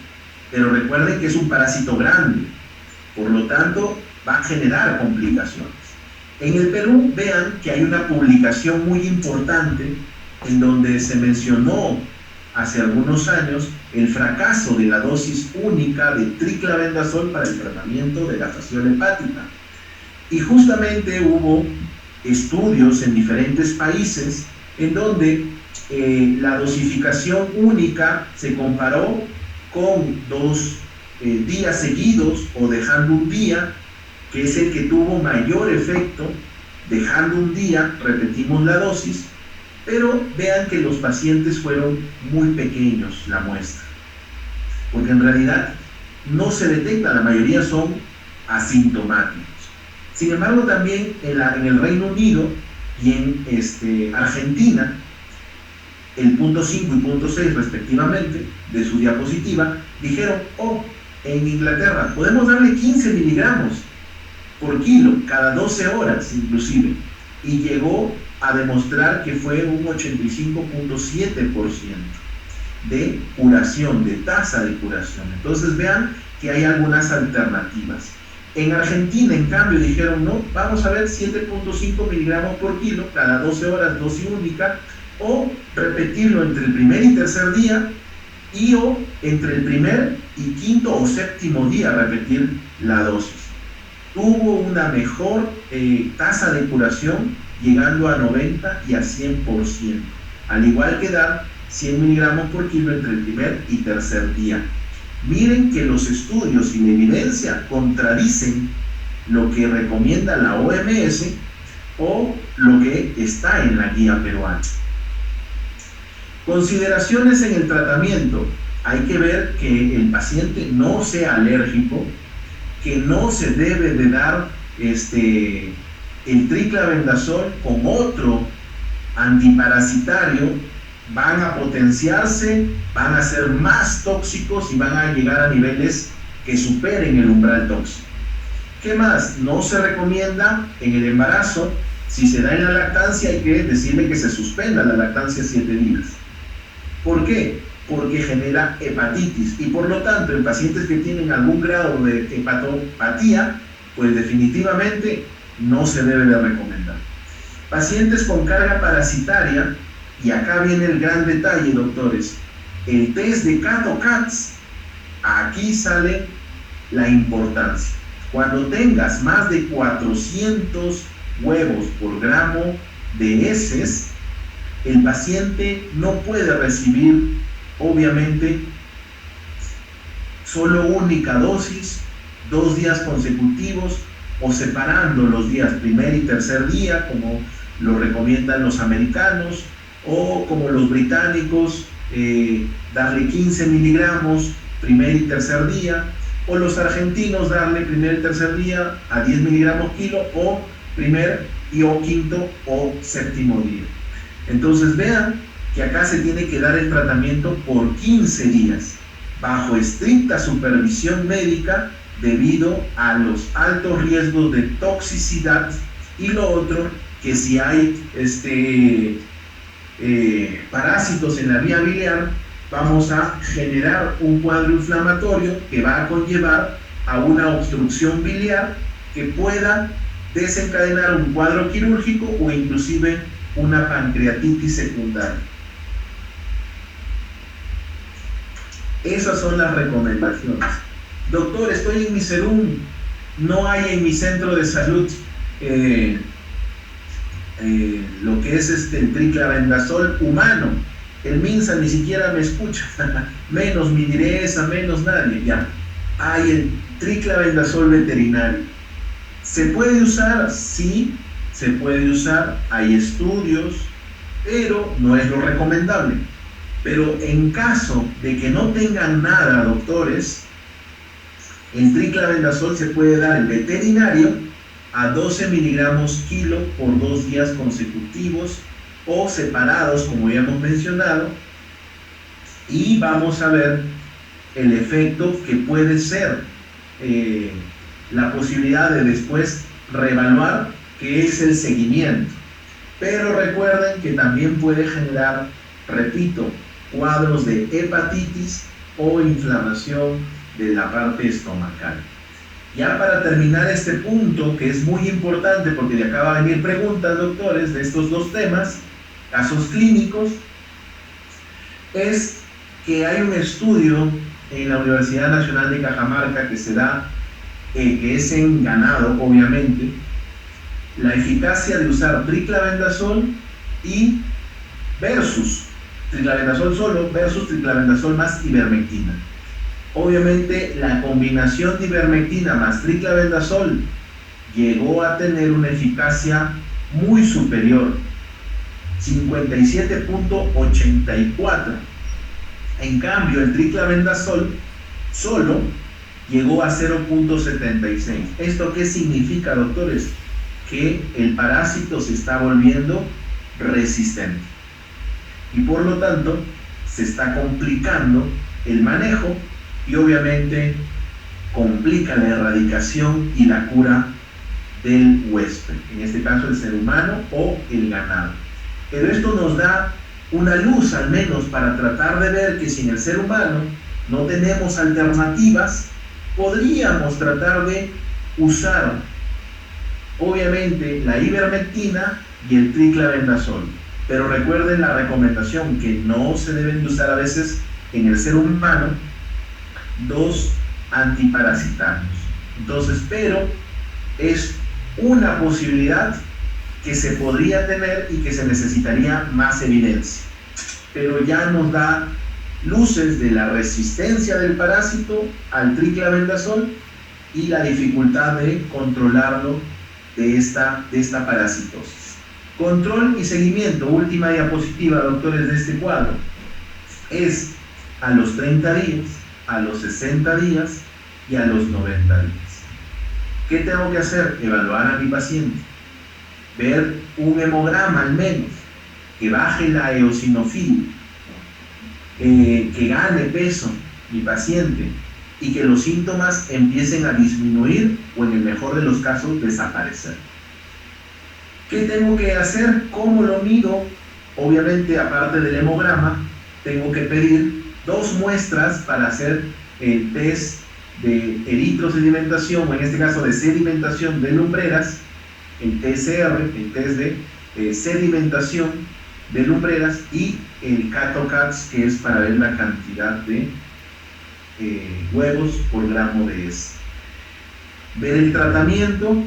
pero recuerden que es un parásito grande, por lo tanto va a generar complicaciones. En el Perú, vean que hay una publicación muy importante en donde se mencionó hace algunos años el fracaso de la dosis única de triclavendazol para el tratamiento de la fasciola hepática. Y justamente hubo estudios en diferentes países en donde la dosificación única se comparó con 2 días seguidos o dejando un día, que es el que tuvo mayor efecto. Dejando un día, repetimos la dosis, pero vean que los pacientes fueron muy pequeños, la muestra, porque en realidad no se detecta, la mayoría son asintomáticos. Sin embargo, también en el Reino Unido y en Argentina, el punto 5 y punto 6 respectivamente de su diapositiva, dijeron, en Inglaterra podemos darle 15 miligramos por kilo, cada 12 horas inclusive, y llegó a demostrar que fue un 85.7% de curación, de tasa de curación. Entonces vean que hay algunas alternativas. En Argentina, en cambio, dijeron, no, vamos a ver 7.5 miligramos por kilo, cada 12 horas, dosis única, o repetirlo entre el primer y tercer día, o entre el primer y quinto o séptimo día repetir la dosis. Tuvo una mejor tasa de curación, llegando a 90 y a 100%, al igual que dar 100 miligramos por kilo entre el primer y tercer día. Miren que los estudios y la evidencia contradicen lo que recomienda la OMS o lo que está en la guía peruana. Consideraciones en el tratamiento. Hay que ver que el paciente no sea alérgico, que no se debe de dar el triclavendazol con otro antiparasitario. Van a potenciarse, van a ser más tóxicos y van a llegar a niveles que superen el umbral tóxico. ¿Qué más? No se recomienda en el embarazo. Si se da en la lactancia, hay que decirle que se suspenda la lactancia 7 días. ¿Por qué? Porque genera hepatitis y por lo tanto en pacientes que tienen algún grado de hepatopatía, pues definitivamente no se debe de recomendar. Pacientes con carga parasitaria, y acá viene el gran detalle, doctores, el test de CAT-OCATS, aquí sale la importancia. Cuando tengas más de 400 huevos por gramo de heces, el paciente no puede recibir, obviamente, solo única dosis, 2 días consecutivos o separando los días primer y tercer día, como lo recomiendan los americanos, o como los británicos, darle 15 miligramos primer y tercer día, o los argentinos darle primer y tercer día a 10 miligramos kilo, o primer y o quinto o séptimo día. Entonces vean que acá se tiene que dar el tratamiento por 15 días, bajo estricta supervisión médica, debido a los altos riesgos de toxicidad, y lo otro, que si hay parásitos en la vía biliar, vamos a generar un cuadro inflamatorio que va a conllevar a una obstrucción biliar que pueda desencadenar un cuadro quirúrgico o inclusive una pancreatitis secundaria. Esas son las recomendaciones. Doctor, estoy en mi serum, no hay en mi centro de salud lo que es el triclavendazol humano. El MINSA ni siquiera me escucha, menos Miniresa, menos nadie. Ya, hay el triclavendazol veterinario. ¿Se puede usar? Sí, se puede usar, hay estudios, pero no es lo recomendable. Pero en caso de que no tengan nada, doctores, el triclavendazol se puede dar el veterinario a 12 miligramos kilo por 2 días consecutivos o separados, como ya hemos mencionado, y vamos a ver el efecto que puede ser la posibilidad de después reevaluar, que es el seguimiento. Pero recuerden que también puede generar, repito, cuadros de hepatitis o inflamación de la parte estomacal. Ya para terminar este punto, que es muy importante porque de acá van a venir preguntas, doctores, de estos dos temas, casos clínicos, es que hay un estudio en la Universidad Nacional de Cajamarca que se da, que es en ganado, obviamente, la eficacia de usar triclavendazol y versus triclavendazol solo versus triclavendazol más ivermectina. Obviamente la combinación de ivermectina más triclavendazol llegó a tener una eficacia muy superior, 57.84. En cambio el triclavendazol solo llegó a 0.76. ¿Esto qué significa, doctores? Que el parásito se está volviendo resistente y por lo tanto se está complicando el manejo y obviamente complica la erradicación y la cura del huésped, en este caso el ser humano o el ganado. Pero esto nos da una luz al menos para tratar de ver que si en el ser humano no tenemos alternativas, podríamos tratar de usar obviamente la ivermectina y el triclavendazol. Pero recuerden la recomendación que no se deben de usar a veces en el ser humano dos antiparasitarios. Entonces, pero es una posibilidad que se podría tener y que se necesitaría más evidencia. Pero ya nos da luces de la resistencia del parásito al triclavendazol y la dificultad de controlarlo de esta parasitosis. Control y seguimiento, última diapositiva, doctores, de este cuadro, es a los 30 días, a los 60 días y a los 90 días. ¿Qué tengo que hacer? Evaluar a mi paciente, ver un hemograma al menos, que baje la eosinofilia, que gane peso mi paciente y que los síntomas empiecen a disminuir o en el mejor de los casos desaparecer. ¿Qué tengo que hacer? ¿Cómo lo mido? Obviamente, aparte del hemograma, tengo que pedir 2 muestras para hacer el test de eritrosedimentación, o en este caso de sedimentación de lumbreras, el TSR, el test de sedimentación de lumbreras, y el CATOCATS, que es para ver la cantidad de huevos por gramo de heces. Ver el tratamiento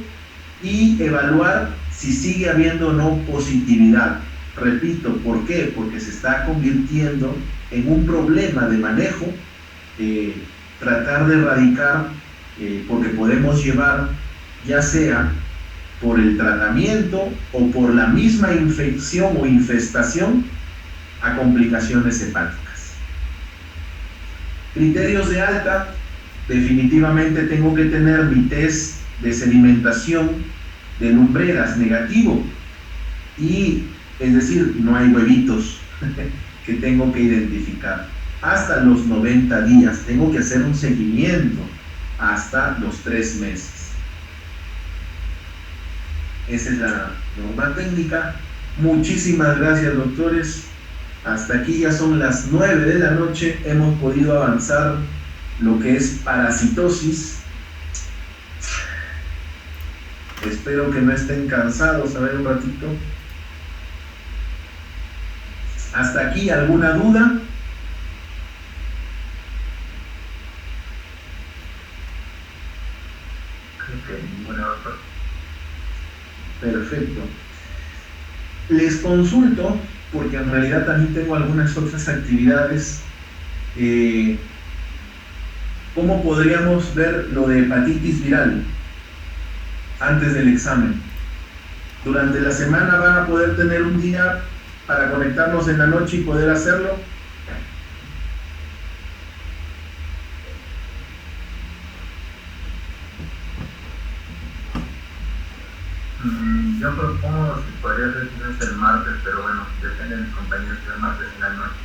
y evaluar si sigue habiendo o no positividad. Repito, ¿por qué? Porque se está convirtiendo en un problema de manejo, tratar de erradicar, porque podemos llevar, ya sea por el tratamiento o por la misma infección o infestación, a complicaciones hepáticas. Criterios de alta: definitivamente tengo que tener mi test de sedimentación de lumbreras negativo, y es decir, no hay huevitos que tengo que identificar. Hasta los 90 días tengo que hacer un seguimiento hasta los 3 meses. Esa es la norma técnica. Muchísimas gracias, doctores. Hasta aquí ya son las 9 de la noche. Hemos podido avanzar lo que es parasitosis. Espero que no estén cansados. A ver un ratito. ¿Hasta aquí alguna duda? Ninguna, doctor. Perfecto. Les consulto, porque en realidad también tengo algunas otras actividades. ¿Cómo podríamos ver lo de hepatitis viral antes del examen? Durante la semana van a poder tener un día para conectarnos en la noche y poder hacerlo. Yo propongo si podría ser quizás el martes, pero bueno, depende de mis compañeros, el martes en la noche.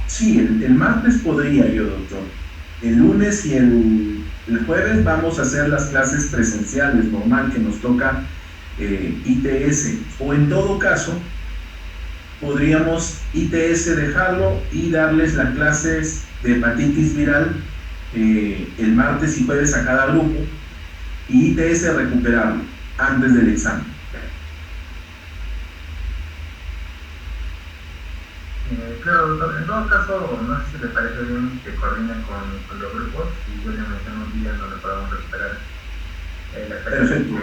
Sí, el martes podría yo, doctor. El lunes y el jueves vamos a hacer las clases presenciales, normal, que nos toca ITS. O en todo caso, podríamos ITS dejarlo y darles las clases de hepatitis viral el martes y jueves a cada grupo, y ITS recuperarlo antes del examen. Claro, doctor. En todo caso, no sé si le parece bien que coordinen con los grupos y yo le menciono un día en donde podamos recuperar la Perfecto.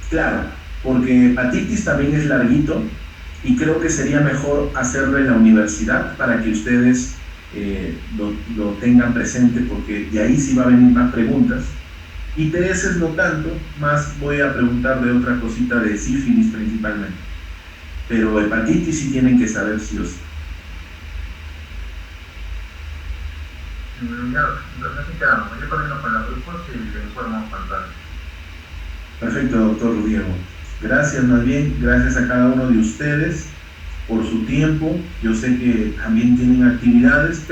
Claro, porque hepatitis también es larguito y creo que sería mejor hacerlo en la universidad para que ustedes lo tengan presente, porque de ahí sí va a venir más preguntas. ITS no tanto, más voy a preguntar de otra cosita de sífilis principalmente, pero hepatitis sí tienen que saber sí o sí. Ya, entonces así quedamos. Yo coordino con los grupos y le informo cuanto antes. Perfecto, doctor Diego. Gracias, más bien, gracias a cada uno de ustedes por su tiempo. Yo sé que también tienen actividades,